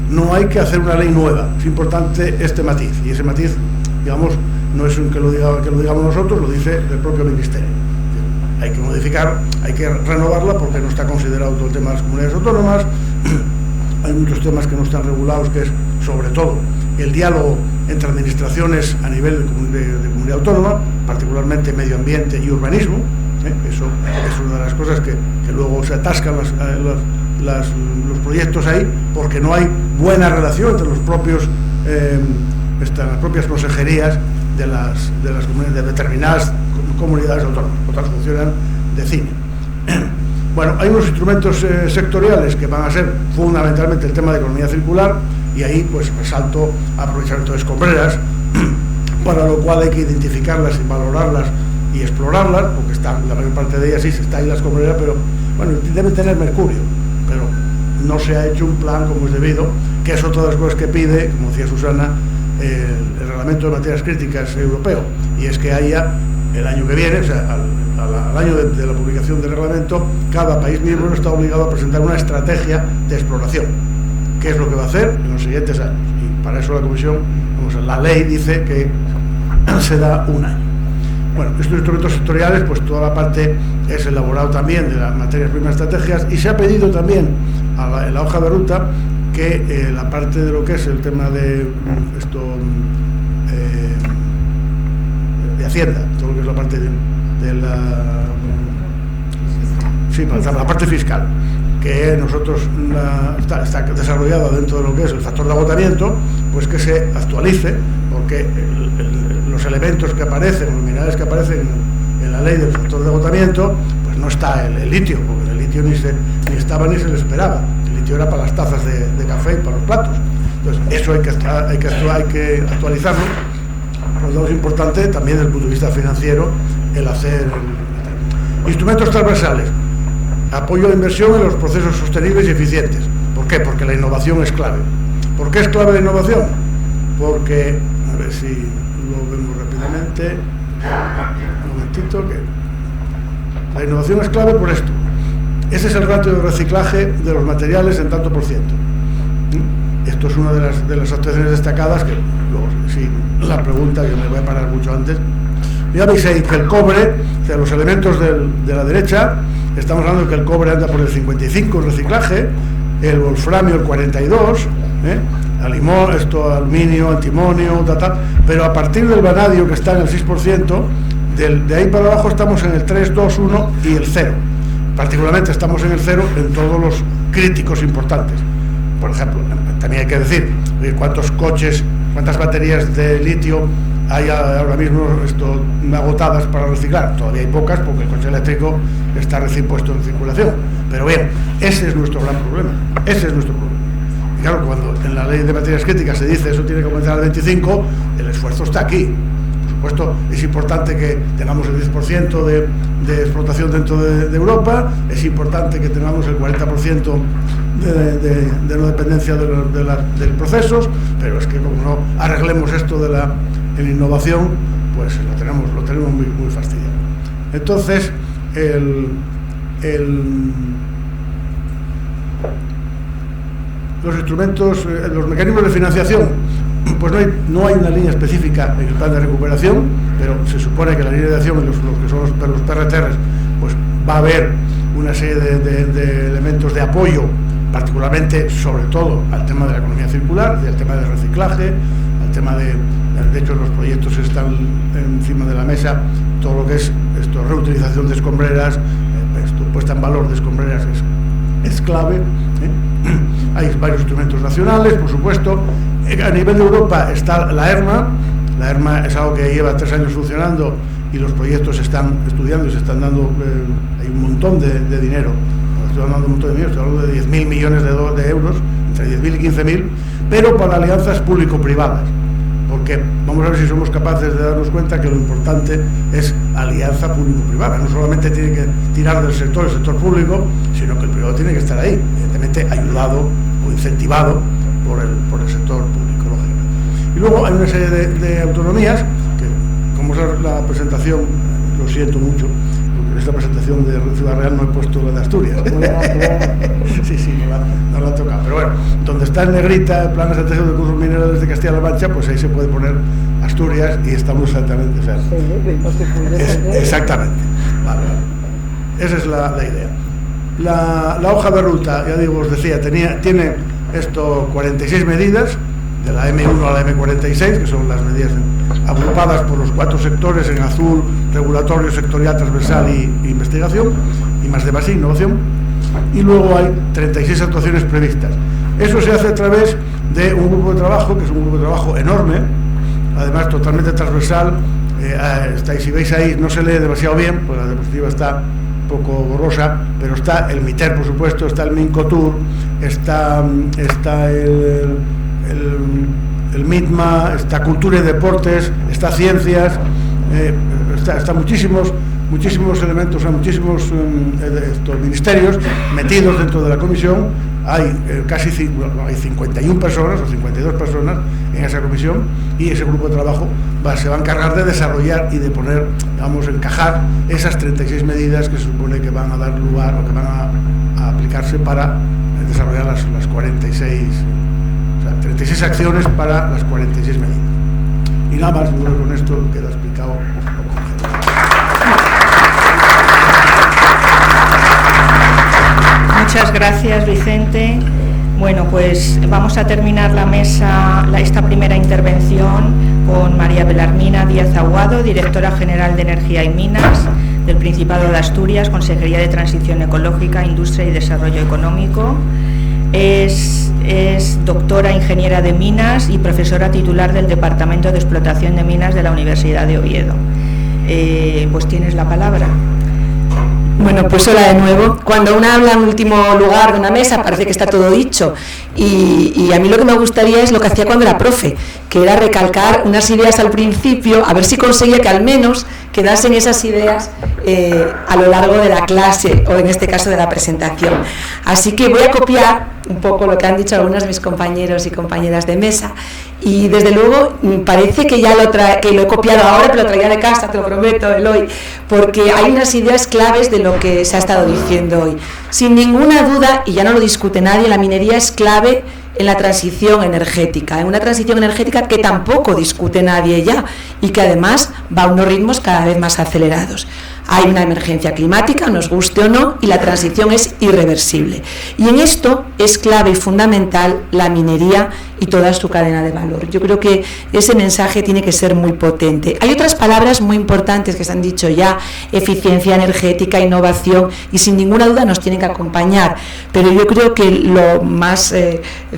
no hay que hacer una ley nueva. Es importante este matiz, y ese matiz, digamos, no es que lo digamos nosotros, lo dice el propio Ministerio. Hay que modificar, hay que renovarla porque no está considerado todo el tema de las comunidades autónomas. Hay muchos temas que no están regulados, que es sobre todo el diálogo entre administraciones a nivel de comunidad autónoma, particularmente medio ambiente y urbanismo. Eso es una de las cosas que luego se atascan los proyectos ahí, porque no hay buena relación entre las propias consejerías de las comunidades, de determinadas comunidades autónomas. Otras funcionan de cine. Bueno, hay unos instrumentos sectoriales que van a ser fundamentalmente el tema de economía circular, y ahí pues resalto aprovechamiento de escombreras, para lo cual hay que identificarlas y valorarlas y explorarlas, porque la mayor parte de ellas sí está ahí la escombrera, pero bueno, deben tener mercurio, pero no se ha hecho un plan como es debido, que es otra de las cosas que pide, como decía Susana, el reglamento de materias críticas europeo, y es que haya el año que viene, o sea, al año de la publicación del reglamento, cada país miembro está obligado a presentar una estrategia de exploración. ¿Qué es lo que va a hacer en los siguientes años? Y para eso la Comisión, la ley dice que se da un año. Bueno, estos instrumentos sectoriales, pues toda la parte es elaborado también de las materias primas estrategias, y se ha pedido también en la hoja de ruta que la parte de lo que es el tema de Hacienda, todo lo que es la parte de la parte fiscal, que nosotros está desarrollada dentro de lo que es el factor de agotamiento, pues que se actualice, porque los elementos que aparecen, los minerales que aparecen en la ley del factor de agotamiento, pues no está el litio, porque el litio ni estaba ni se le esperaba. El litio era para las tazas de café y para los platos. Entonces eso hay que actualizarlo. Por lo tanto, es importante también desde el punto de vista financiero el hacer instrumentos transversales, apoyo a la inversión en los procesos sostenibles y eficientes. ¿Por qué? Porque la innovación es clave. ¿Por qué es clave la innovación? Porque, a ver si lo vemos rápidamente, un momentito, que la innovación es clave por esto. Ese es el ratio de reciclaje de los materiales en tanto por ciento. Esto es una de las actuaciones destacadas, que luego, si la pregunta, yo me voy a parar mucho antes. Ya veis ahí que el cobre, o sea, los elementos de la derecha, estamos hablando de que el cobre anda por el 55 en reciclaje, el wolframio el 42, aluminio, antimonio, pero a partir del vanadio, que está en el 6%, de ahí para abajo estamos en el 3, 2, 1 y el 0. Particularmente estamos en el 0 en todos los críticos importantes. Por ejemplo, también hay que decir cuántas baterías de litio hay ahora mismo agotadas para reciclar. Todavía hay pocas, porque el coche eléctrico está recién puesto en circulación. Pero bien, ese es nuestro gran problema. Y claro, cuando en la ley de materias críticas se dice eso tiene que aumentar al 25, el esfuerzo está aquí. Por supuesto, es importante que tengamos el 10% de explotación dentro de Europa, es importante que tengamos el 40% de no dependencia de procesos, pero es que como no arreglemos esto de la innovación, pues lo tenemos muy, muy fastidiado. Entonces, los instrumentos, los mecanismos de financiación, pues no hay una línea específica en el plan de recuperación, pero se supone que la línea de acción en los que son los PRTRs, pues va a haber una serie de elementos de apoyo, particularmente, sobre todo, al tema de la economía circular, al tema del reciclaje, al el tema de hecho los proyectos están encima de la mesa, todo lo que es reutilización de escombreras, puesta en valor de escombreras es clave. Hay varios instrumentos nacionales, por supuesto. A nivel de Europa está la ERMA. La ERMA es algo que lleva 3 años funcionando y los proyectos se están estudiando y se están dando, hay un montón de dinero. Estoy hablando de un montón de dinero, estoy hablando de 10.000 millones de euros, entre 10.000 y 15.000, pero para alianzas público-privadas. Porque vamos a ver si somos capaces de darnos cuenta que lo importante es alianza público-privada. No solamente tiene que tirar del sector, el sector público, sino que el privado tiene que estar ahí, evidentemente ayudado o incentivado por el sector público, lógicamente. Y luego hay una serie de autonomías que, como es la presentación, lo siento mucho, porque en esta presentación de Ciudad Real no he puesto la de Asturias. Sí, no la he tocado. Pero bueno, donde está en negrita el Plan Estratégico de Recursos Minerales de Castilla-La Mancha, pues ahí se puede poner Asturias y estamos exactamente. O sea, exactamente. Vale. Esa es la idea. La hoja de ruta, ya digo, os decía, tiene 46 medidas, de la M1 a la M46, que son las medidas agrupadas por los 4 sectores en azul: regulatorio, sectorial, transversal y investigación, y más de base, innovación. Y luego hay 36 actuaciones previstas. Eso se hace a través de un grupo de trabajo, que es un grupo de trabajo enorme, además totalmente transversal. Si veis ahí, no se lee demasiado bien, pues la diapositiva está un poco borrosa, pero está el MITER, por supuesto, está el MINCOTUR, está el MITMA, está Cultura y Deportes, está Ciencias, está muchísimos elementos, o sea, muchísimos ministerios metidos dentro de la comisión. Hay hay 51 personas o 52 personas en esa comisión, y ese grupo de trabajo se va a encargar de desarrollar y de poner, encajar esas 36 medidas que se supone que van a dar lugar o que van a aplicarse para desarrollar las 46, o sea, 36 acciones para las 46 medidas. Y nada más, seguro que con esto queda explicado. Muchas gracias, Vicente. Bueno, pues vamos a terminar esta primera intervención con María Belarmina Díaz Aguado, directora general de Energía y Minas del Principado de Asturias, Consejería de Transición Ecológica, Industria y Desarrollo Económico. Es doctora ingeniera de minas y profesora titular del Departamento de Explotación de Minas de la Universidad de Oviedo. Pues tienes la palabra. Bueno, pues hola de nuevo. Cuando uno habla en último lugar de una mesa parece que está todo dicho, y a mí lo que me gustaría es lo que hacía cuando era profe, que era recalcar unas ideas al principio, a ver si conseguía que al menos quedasen esas ideas a lo largo de la clase, o en este caso de la presentación. Así que voy a copiar un poco lo que han dicho algunos de mis compañeros y compañeras de mesa, y desde luego parece que ya que lo he copiado ahora, pero lo traía de casa, te lo prometo, Eloy, porque hay unas ideas claves de lo que se ha estado diciendo hoy. Sin ninguna duda, y ya no lo discute nadie, la minería es clave en la transición energética, en una transición energética que tampoco discute nadie ya, y que además va a unos ritmos cada vez más acelerados. Hay una emergencia climática, nos guste o no, y la transición es irreversible. Y en esto es clave y fundamental la minería y toda su cadena de valor. Yo creo que ese mensaje tiene que ser muy potente. Hay otras palabras muy importantes que se han dicho ya: eficiencia energética, innovación, y sin ninguna duda nos tienen que acompañar. Pero yo creo que lo más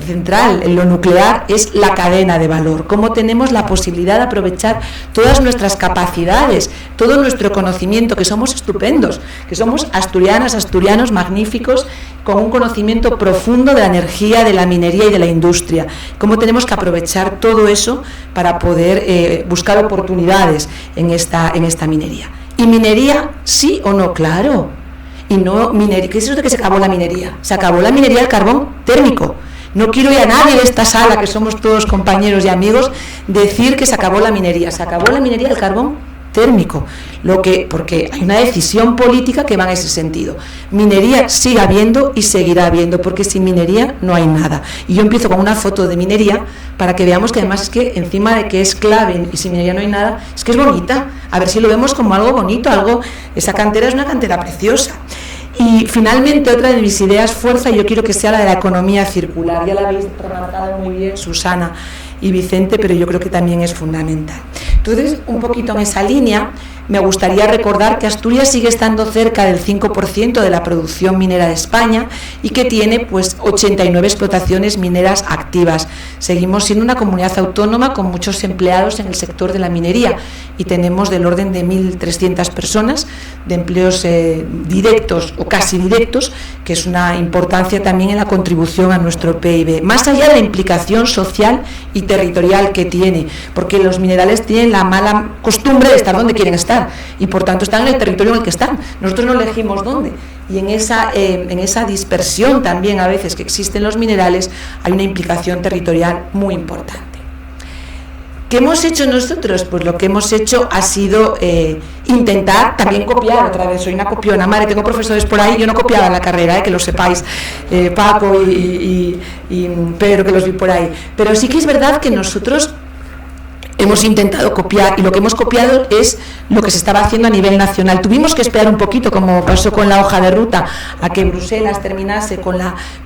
central, lo nuclear, es la cadena de valor. Cómo tenemos la posibilidad de aprovechar todas nuestras capacidades, todo nuestro conocimiento, que somos estupendos, que somos asturianas, asturianos magníficos, con un conocimiento profundo de la energía, de la minería y de la industria. Cómo tenemos que aprovechar todo eso para poder buscar oportunidades en esta minería. ¿Y minería sí o no? Claro. Y no minería. ¿Qué es eso de que se acabó la minería? Se acabó la minería del carbón térmico. No quiero ir a nadie de esta sala, que somos todos compañeros y amigos, decir que se acabó la minería. Se acabó la minería del carbón térmico, porque hay una decisión política que va en ese sentido. Minería sigue habiendo y seguirá habiendo, porque sin minería no hay nada. Y yo empiezo con una foto de minería para que veamos que además es que encima de que es clave y sin minería no hay nada, es que es bonita. A ver si lo vemos como algo bonito, esa cantera es una cantera preciosa. Y finalmente, otra de mis ideas fuerza, yo quiero que sea la de la economía circular. Ya la habéis remarcado muy bien, Susana y Vicente, pero yo creo que también es fundamental. Entonces, un poquito en esa línea, me gustaría recordar que Asturias sigue estando cerca del 5% de la producción minera de España y que tiene pues 89 explotaciones mineras activas. Seguimos siendo una comunidad autónoma con muchos empleados en el sector de la minería y tenemos del orden de 1.300 personas de empleos directos o casi directos, que es una importancia también en la contribución a nuestro PIB, más allá de la implicación social y territorial que tiene, porque los minerales tienen la mala costumbre de estar donde quieren estar y por tanto están en el territorio en el que están. Nosotros no elegimos dónde, y en esa dispersión también a veces que existen los minerales hay una implicación territorial muy importante. ¿Qué hemos hecho nosotros? Pues lo que hemos hecho ha sido intentar también copiar. Otra vez, soy una copiona, madre, tengo profesores por ahí, yo no copiaba la carrera, que lo sepáis, Paco y Pedro, que los vi por ahí, pero sí que es verdad que nosotros hemos intentado copiar, y lo que hemos copiado es lo que se estaba haciendo a nivel nacional. Tuvimos que esperar un poquito, como pasó con la hoja de ruta, a que Bruselas terminase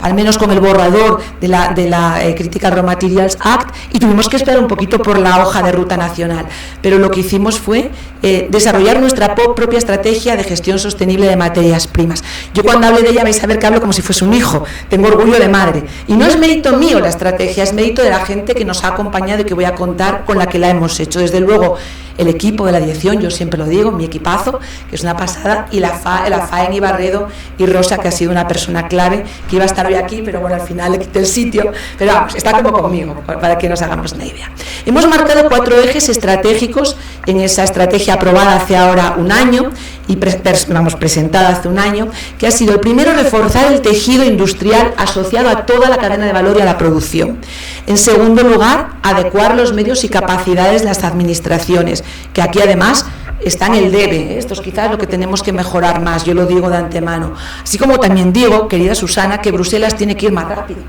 al menos con el borrador de la Critical Raw Materials Act, y tuvimos que esperar un poquito por la hoja de ruta nacional. Pero lo que hicimos fue desarrollar nuestra propia estrategia de gestión sostenible de materias primas. Yo cuando hable de ella vais a ver que hablo como si fuese un hijo, tengo orgullo de madre. Y no es mérito mío la estrategia, es mérito de la gente que nos ha acompañado y que voy a contar con la que la hemos hecho. Desde luego, el equipo de la dirección, yo siempre lo digo, mi equipazo, que es una pasada, y la FAEN Ibarredo y Rosa, que ha sido una persona clave, que iba a estar hoy aquí, pero bueno, al final le quité el sitio, pero vamos, está como conmigo, para que nos hagamos una idea. Hemos marcado 4 ejes estratégicos en esa estrategia aprobada hace ahora un año, y presentada hace un año, que ha sido el primero, reforzar el tejido industrial asociado a toda la cadena de valor y a la producción. En segundo lugar, adecuar los medios y capacidades de las administraciones, que aquí además está en el debe, esto es quizás lo que tenemos que mejorar más, yo lo digo de antemano. Así como también digo, querida Susana, que Bruselas tiene que ir más rápido,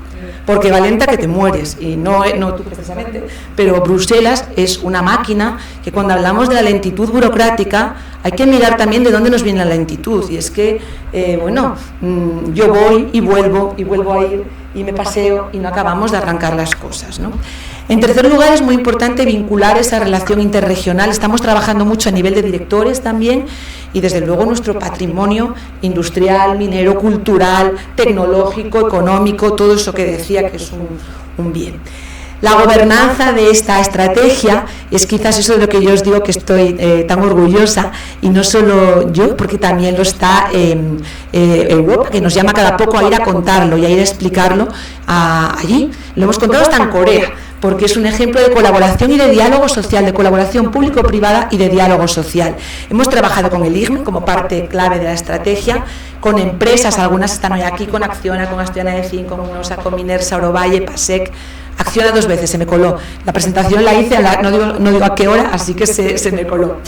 porque va lenta que te mueres, y no tú precisamente, pero Bruselas es una máquina que cuando hablamos de la lentitud burocrática hay que mirar también de dónde nos viene la lentitud, y es que, yo voy y vuelvo a ir y me paseo y no acabamos de arrancar las cosas, ¿no? En tercer lugar, es muy importante vincular esa relación interregional. Estamos trabajando mucho a nivel de directores también, y desde luego nuestro patrimonio industrial, minero, cultural, tecnológico, económico, todo eso que decía que es un bien. La gobernanza de esta estrategia es quizás eso de lo que yo os digo que estoy tan orgullosa, y no solo yo, porque también lo está Europa, que nos llama cada poco a ir a contarlo y a ir a explicarlo allí. Lo hemos contado hasta en Corea, porque es un ejemplo de colaboración y de diálogo social, de colaboración público-privada y de diálogo social. Hemos trabajado con el IGME como parte clave de la estrategia, con empresas, algunas están hoy aquí, con Acciona, con Asturiana de Zinc, con Unosa, con Minersa, Orovalle, Pasec. Acciona 2 veces, se me coló. La presentación la hice, no digo a qué hora, así que se me coló.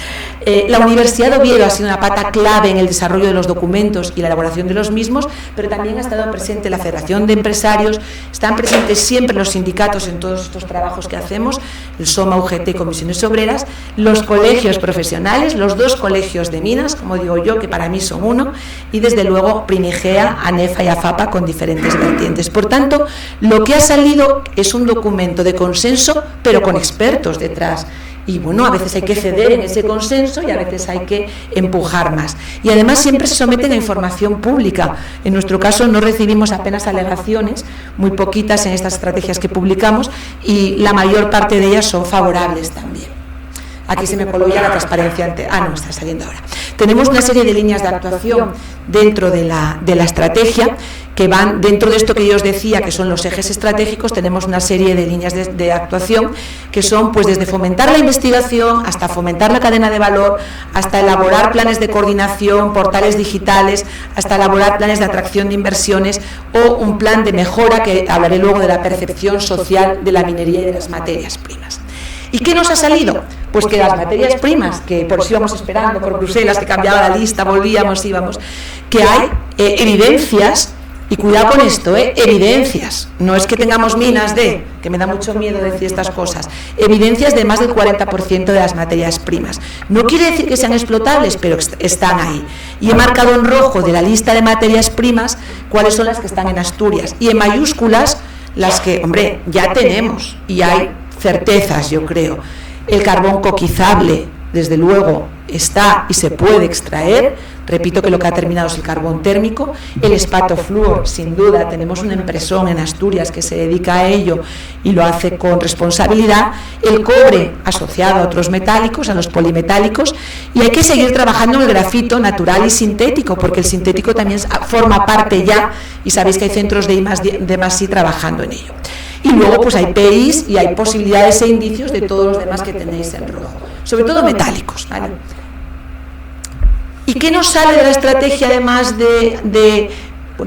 La Universidad de Oviedo ha sido una pata clave en el desarrollo de los documentos y la elaboración de los mismos, pero también ha estado presente la Federación de Empresarios, están presentes siempre los sindicatos en todos estos trabajos que hacemos, el SOMA, UGT y Comisiones Obreras, los colegios profesionales, los 2 colegios de minas, como digo yo, que para mí son uno, y desde luego Primigea, ANEFA y AFAPA con diferentes vertientes. Por tanto, lo que ha salido es un documento de consenso, pero con expertos detrás. Y bueno, a veces hay que ceder en ese consenso y a veces hay que empujar más. Y además siempre se someten a información pública. En nuestro caso no recibimos apenas alegaciones, muy poquitas en estas estrategias que publicamos, y la mayor parte de ellas son favorables también. Aquí se me coló ya la transparencia. No, está saliendo ahora. Tenemos una serie de líneas de actuación dentro de la estrategia que van dentro de esto que yo os decía, que son los ejes estratégicos. Tenemos una serie de líneas de actuación que son pues desde fomentar la investigación hasta fomentar la cadena de valor, hasta elaborar planes de coordinación, portales digitales, hasta elaborar planes de atracción de inversiones o un plan de mejora, que hablaré luego, de la percepción social de la minería y de las materias primas. ¿Y qué nos ha salido? Pues que las materias primas, que por eso íbamos esperando por Bruselas, que cambiaba la lista, volvíamos, íbamos, que hay evidencias, y cuidado con esto, evidencias, no es que tengamos minas que me da mucho miedo decir estas cosas, evidencias de más del 40% de las materias primas. No quiere decir que sean explotables, pero están ahí. Y he marcado en rojo de la lista de materias primas cuáles son las que están en Asturias, y en mayúsculas las que, hombre, ya tenemos, y hay certezas, yo creo. El carbón coquizable, desde luego, está y se puede extraer. Repito que lo que ha terminado es el carbón térmico. El espatofluor, sin duda, tenemos una empresón en Asturias que se dedica a ello y lo hace con responsabilidad. El cobre, asociado a otros metálicos, a los polimetálicos, y hay que seguir trabajando en el grafito natural y sintético, porque el sintético también forma parte ya, y sabéis que hay centros de I+D+I trabajando en ello. Y luego pues hay PIs y hay posibilidades e indicios de todos los demás que tenéis en rojo, sobre todo metálicos, ¿vale? ¿Y qué nos sale de la estrategia, además de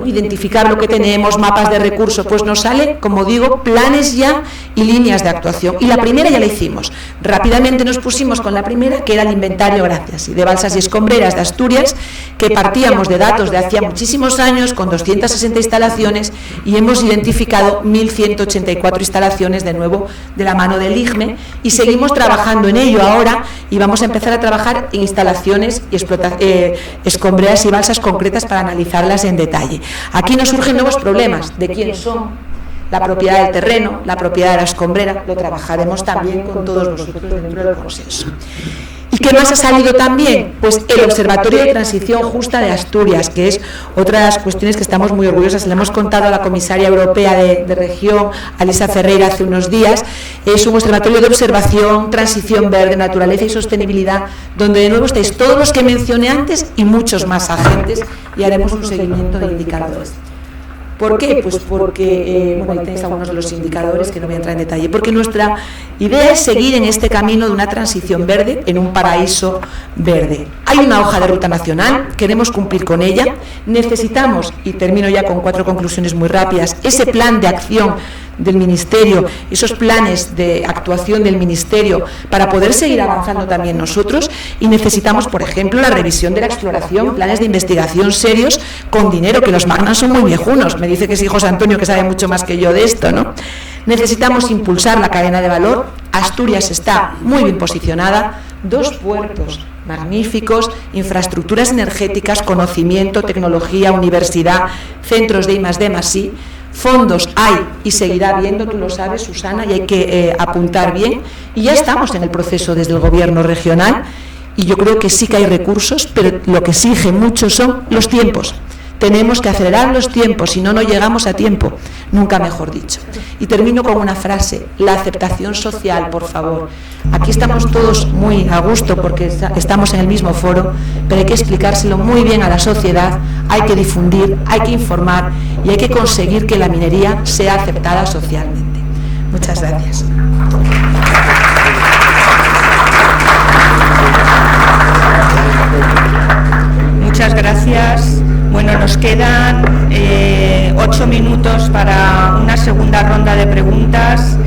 identificar lo que tenemos, mapas de recursos? Pues nos sale, como digo, planes ya y líneas de actuación. Y la primera ya la hicimos. Rápidamente nos pusimos con la primera, que era el inventario, gracias, de balsas y escombreras de Asturias, que partíamos de datos de hacía muchísimos años, con 260 instalaciones, y hemos identificado 1.184 instalaciones, de nuevo, de la mano del IGME, y seguimos trabajando en ello ahora, y vamos a empezar a trabajar en instalaciones y escombreras y balsas concretas para analizarlas en detalle. Aquí nos surgen nuevos problemas de quién son, la propiedad del terreno, la propiedad de la escombrera, lo trabajaremos también con todos vosotros dentro del consenso. ¿Y qué más ha salido también? Pues el Observatorio de Transición Justa de Asturias, que es otra de las cuestiones que estamos muy orgullosas. Le hemos contado a la comisaria europea de región, Alisa Ferreira, hace unos días. Es un observatorio de observación, transición verde, naturaleza y sostenibilidad, donde de nuevo estáis todos los que mencioné antes y muchos más agentes, y haremos un seguimiento de indicadores. ¿Por qué? Pues porque, bueno, ahí tenéis algunos de los indicadores que no voy a entrar en detalle, porque nuestra idea es seguir en este camino de una transición verde, en un paraíso verde. Hay una hoja de ruta nacional, queremos cumplir con ella, necesitamos, y termino ya con 4 conclusiones muy rápidas, ese plan de acción del Ministerio, esos planes de actuación del Ministerio para poder seguir avanzando también nosotros, y necesitamos, por ejemplo, la revisión de la exploración, planes de investigación serios con dinero, que los magnas son muy viejunos, me dice que sí José Antonio, que sabe mucho más que yo de esto, ¿no? Necesitamos impulsar la cadena de valor. Asturias está muy bien posicionada, 2 puertos magníficos, infraestructuras energéticas, conocimiento, tecnología, universidad, centros de I+D+I, fondos hay y seguirá habiendo, tú lo sabes, Susana, y hay que apuntar bien, y ya estamos en el proceso desde el gobierno regional, y yo creo que sí que hay recursos, pero lo que exige mucho son los tiempos. Tenemos que acelerar los tiempos, si no, no llegamos a tiempo, nunca mejor dicho. Y termino con una frase: la aceptación social, por favor. Aquí estamos todos muy a gusto porque estamos en el mismo foro, pero hay que explicárselo muy bien a la sociedad, hay que difundir, hay que informar y hay que conseguir que la minería sea aceptada socialmente. Muchas gracias. Muchas gracias. Bueno, nos quedan 8 minutos para una segunda ronda de preguntas.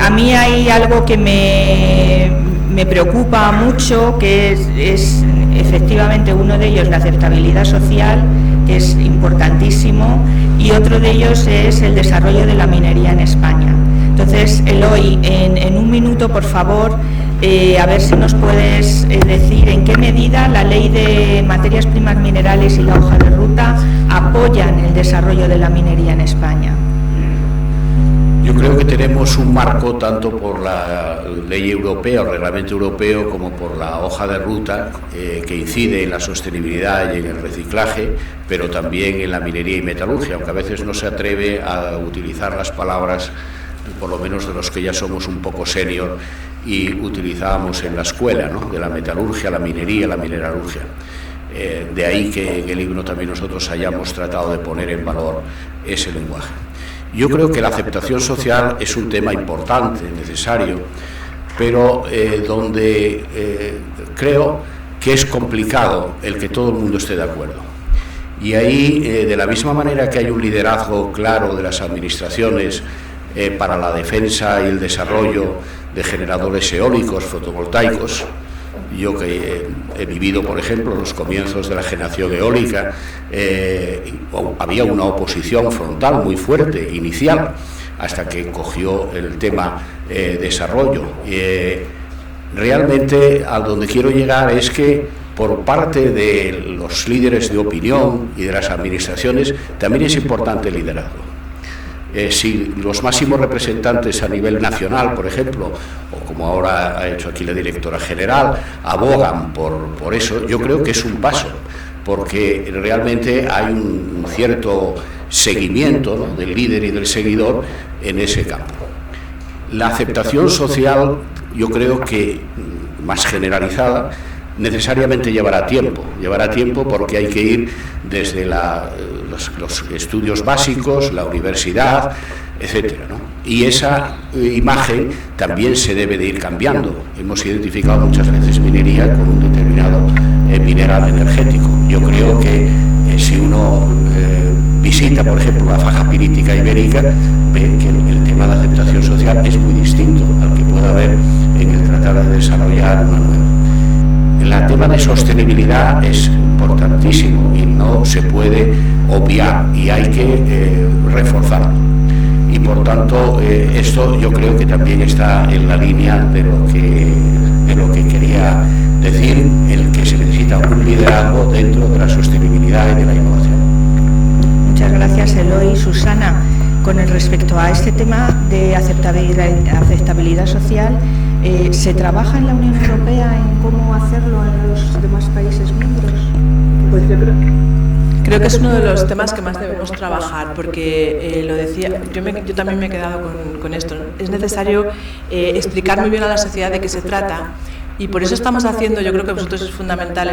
A mí hay algo que me preocupa mucho, que es efectivamente uno de ellos la aceptabilidad social, que es importantísimo, y otro de ellos es el desarrollo de la minería en España. Entonces, Eloy, en un minuto, por favor, a ver si nos puedes decir en qué medida la Ley de Materias Primas Minerales y la hoja de ruta apoyan el desarrollo de la minería en España. Yo creo que tenemos un marco tanto por la ley europea o reglamento europeo como por la hoja de ruta que incide en la sostenibilidad y en el reciclaje, pero también en la minería y metalurgia, aunque a veces no se atreve a utilizar las palabras, por lo menos de los que ya somos un poco senior y utilizábamos en la escuela, ¿no?, de la metalurgia, la minería, la mineralurgia. De ahí que en el libro también nosotros hayamos tratado de poner en valor ese lenguaje. Yo creo que la aceptación social es un tema importante, necesario, pero donde creo que es complicado el que todo el mundo esté de acuerdo. Y ahí, de la misma manera que hay un liderazgo claro de las administraciones para la defensa y el desarrollo de generadores eólicos, fotovoltaicos. Yo que he vivido, por ejemplo, los comienzos de la generación eólica, había una oposición frontal muy fuerte, inicial, hasta que cogió el tema desarrollo. Realmente a donde quiero llegar es que por parte de los líderes de opinión y de las administraciones también es importante el liderazgo. si los máximos representantes a nivel nacional, por ejemplo, o como ahora ha hecho aquí la directora general, abogan por eso, yo creo que es un paso, porque realmente hay un cierto seguimiento, ¿no?, del líder y del seguidor en ese campo. La aceptación social, yo creo que más generalizada, necesariamente llevará tiempo porque hay que ir desde los estudios básicos, la universidad, etcétera, ¿no? Y esa imagen también se debe de ir cambiando. Hemos identificado muchas veces minería con un determinado mineral energético. Yo creo que si uno visita, por ejemplo, la faja pirítica ibérica, ve que el tema de aceptación social es muy distinto al que pueda haber en el tratar de desarrollar una nueva. El tema de sostenibilidad es importantísimo y no se puede obviar y hay que reforzarlo. Y por tanto, esto yo creo que también está en la línea de lo que quería decir, el que se necesita un liderazgo dentro de la sostenibilidad y de la innovación. Muchas gracias, Eloy. Susana, con respecto a este tema de aceptabilidad social, ¿se trabaja en la Unión Europea en cómo hacerlo en los demás países miembros? Pues yo creo que es uno de los temas que más debemos trabajar, porque lo decía, yo también me he quedado con esto. Es necesario explicar muy bien a la sociedad de qué se trata, y por eso estamos haciendo, yo creo que vosotros es fundamental,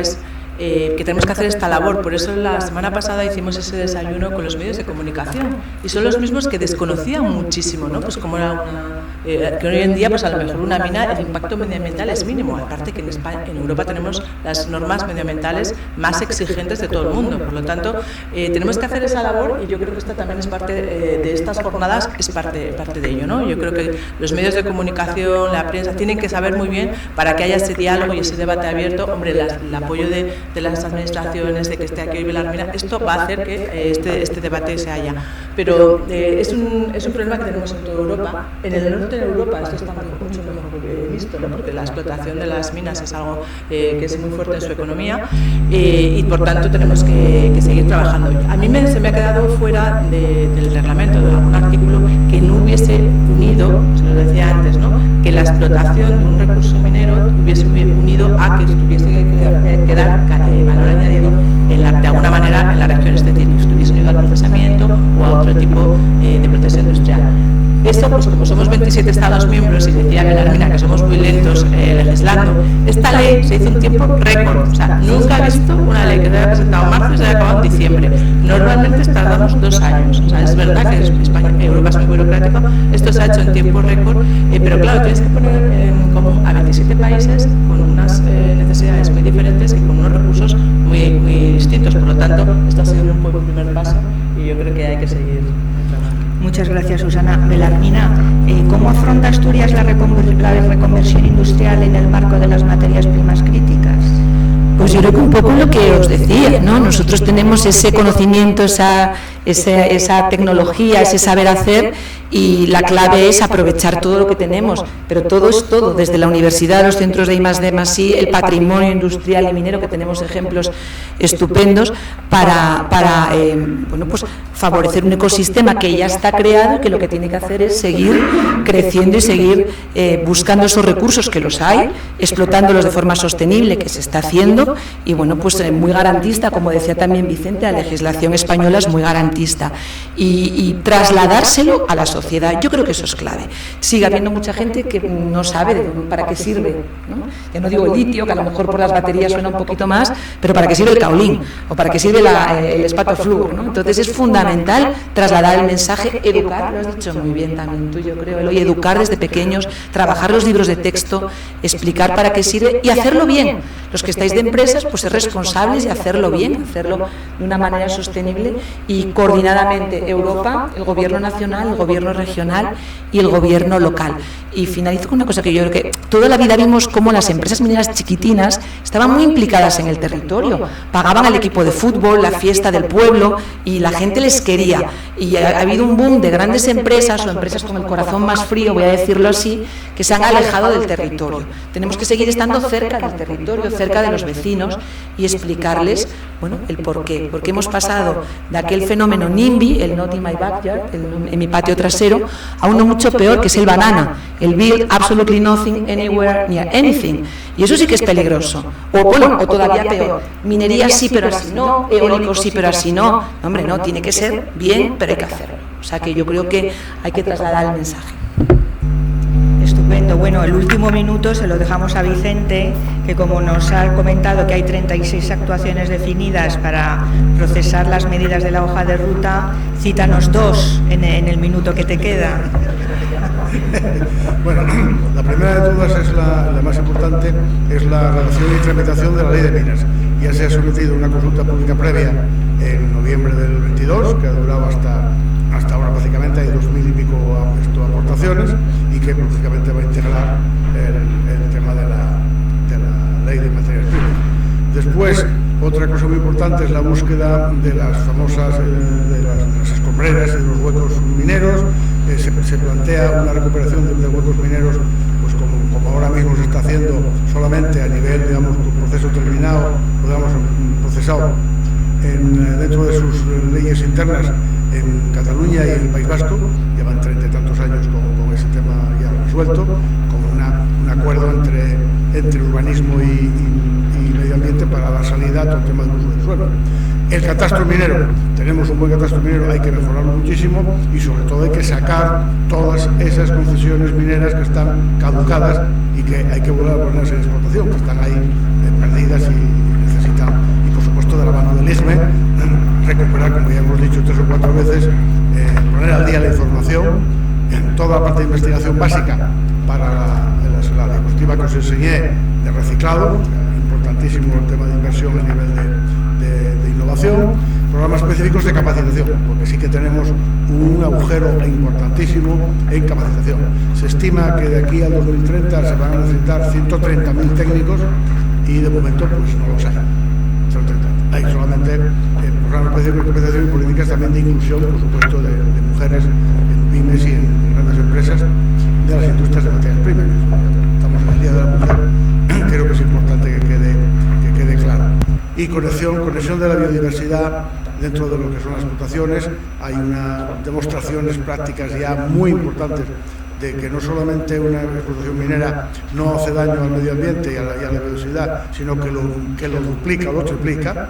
que tenemos que hacer esta labor. Por eso la semana pasada hicimos ese desayuno con los medios de comunicación, y son los mismos que desconocían muchísimo, ¿no? Pues como era que hoy en día, pues a lo mejor una mina, el impacto medioambiental es mínimo, aparte que en Europa tenemos las normas medioambientales más exigentes de todo el mundo. Por lo tanto, tenemos que hacer esa labor, y yo creo que esta también es parte de estas jornadas, es parte de ello, ¿no? Yo creo que los medios de comunicación, la prensa, tienen que saber muy bien, para que haya ese diálogo y ese debate abierto. Hombre, el apoyo de las administraciones, de que esté aquí hoy Belarmina, esto va a hacer que este debate se haya. Pero es un problema que tenemos en toda Europa. En el norte de Europa esto está mucho mejor visto, ¿no? Porque la explotación de las minas es algo que es muy fuerte en su economía, y por tanto tenemos que seguir trabajando. A mí se me ha quedado fuera del reglamento, de algún artículo, que no hubiese unido, se lo decía antes, ¿no?, que la explotación de un recurso minero hubiese unido a que tuviese que dar valor añadido de alguna manera en la región, es decir, que estuviese unido al procesamiento o a otro tipo de proceso industrial. Esto, pues como somos 27 Estados miembros, y decía Belarmina que somos muy lentos legislando, esta ley se hizo en tiempo récord. O sea, nunca he visto una ley que se haya presentado en marzo y se haya acabado en diciembre. Normalmente tardamos 2 años. O sea, es verdad que Europa es muy burocrático, esto se ha hecho en tiempo récord, pero claro, tienes que poner en común a 27 países con unas necesidades muy diferentes y con unos recursos muy, muy distintos. Por lo tanto, esto ha sido un buen primer paso, y yo creo que hay que seguir trabajando. Muchas gracias, Susana. Belarmina, ¿cómo afronta Asturias la reconversión industrial en el marco de las materias primas críticas? Pues yo creo que un poco lo que os decía, ¿no? Nosotros tenemos ese conocimiento, esa tecnología, ese saber hacer, y la clave es aprovechar todo lo que tenemos, pero todo es todo, desde la universidad, los centros de I+D+I, el patrimonio industrial y minero, que tenemos ejemplos estupendos para bueno, pues favorecer un ecosistema que ya está creado, y que lo que tiene que hacer es seguir creciendo y seguir buscando esos recursos, que los hay, explotándolos de forma sostenible, que se está haciendo, y bueno, pues muy garantista, como decía también Vicente, la legislación española es muy garantista, y trasladárselo a la sociedad. Yo creo que eso es clave. Sigue habiendo mucha gente que no sabe para qué sirve, ¿no? Ya no digo el litio, que a lo mejor por las baterías suena un poquito más, pero para qué sirve el kaolín, o para qué sirve el espatoflúor, ¿no? Entonces es fundamental trasladar el mensaje, educar, lo has dicho muy bien también tú, yo creo, Eloy, educar desde pequeños, trabajar los libros de texto, explicar para qué sirve y hacerlo bien. Los que estáis de empresas, pues ser responsables y hacerlo bien, hacerlo de una manera sostenible y coordinadamente Europa, el gobierno nacional, el gobierno regional y el gobierno local. Y finalizo con una cosa que yo creo que toda la vida vimos cómo las empresas mineras chiquitinas estaban muy implicadas en el territorio, pagaban al equipo de fútbol, la fiesta del pueblo, y la gente les quería. Y ha habido un boom de grandes empresas, o empresas con el corazón más frío, voy a decirlo así, que se han alejado del territorio. Tenemos que seguir estando cerca del territorio, cerca de los vecinos, y explicarles, bueno, el porqué. Porque hemos pasado de aquel fenómeno fenómeno NIMBY, el Not in My Backyard, en mi patio trasero, a uno mucho peor, que es el banana, el Build Absolutely Nothing Anywhere Near Anything. Y eso sí que es peligroso. O bueno, o todavía peor, minería sí, pero así no, eólicos sí, pero así no. Hombre, no, tiene que ser bien, pero hay que hacerlo. O sea que yo creo que hay que trasladar el mensaje. Estupendo. Bueno, el último minuto se lo dejamos a Vicente, que como nos ha comentado que hay 36 actuaciones definidas para procesar las medidas de la hoja de ruta, cítanos 2 en el minuto que te queda. Bueno, la primera de todas es la más importante, es la redacción y tramitación de la Ley de Minas. Ya se ha sometido una consulta pública previa en noviembre del 22, que ha durado hasta ahora básicamente, hay 2000 y pico aportaciones, y que prácticamente va a integrar el tema de la Ley de Materias Primas. Después, otra cosa muy importante es la búsqueda de las famosas de las escombreras y de los huecos mineros. Se plantea una recuperación de huecos mineros, pues como ahora mismo se está haciendo solamente a nivel, digamos, proceso terminado, o digamos, procesado dentro de sus leyes internas en Cataluña y en el País Vasco. Llevan 30 y tantos años con ese tema ya resuelto, con un acuerdo entre urbanismo y medio ambiente para dar salida a todo el tema del uso del suelo. El catastro minero, tenemos un buen catastro minero, hay que mejorarlo muchísimo, y sobre todo hay que sacar todas esas concesiones mineras que están caducadas y que hay que volver a ponerse en explotación, que están ahí perdidas y necesitan, y por supuesto de la mano del ISME, recuperar, como ya hemos dicho 3 o 4 veces, poner al día la información, toda la parte de investigación básica para la diapositiva que os enseñé de reciclado, importantísimo el tema de inversión a nivel de innovación, programas específicos de capacitación, porque sí que tenemos un agujero importantísimo en capacitación. Se estima que de aquí al 2030 se van a necesitar 130.000 técnicos y de momento pues no los hay. Hay solamente programas específicos de capacitación y políticas también de inclusión, por supuesto, de mujeres en pymes y en grandes empresas de las industrias de materias primas. Estamos en el Día de la Mujer, creo que es importante que quede claro. Y conexión de la biodiversidad dentro de lo que son las explotaciones. Hay demostraciones prácticas ya muy importantes de que no solamente una explotación minera no hace daño al medio ambiente y a la biodiversidad, sino que lo duplica o lo triplica.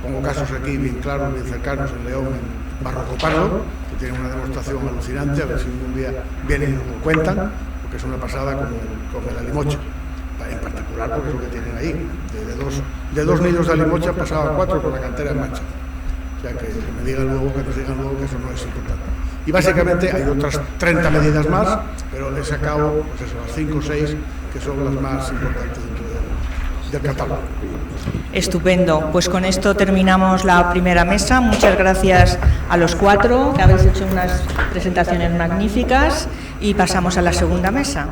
Pongo casos aquí bien claros, bien cercanos, en León, en Barroco Pardo, que tienen una demostración alucinante, a ver si un día vienen y nos lo cuentan, porque es una pasada con el alimoche, en particular porque es lo que tienen ahí. De dos nidos de alimoche han pasado a 4 con la cantera en marcha. O sea, que nos digan luego que eso no es importante. Y básicamente hay otras 30 medidas más, pero les sacado pues eso, las 5 o 6 que son las más importantes dentro del catálogo. Estupendo. Pues con esto terminamos la primera mesa. Muchas gracias a los 4, que habéis hecho unas presentaciones magníficas, y pasamos a la segunda mesa.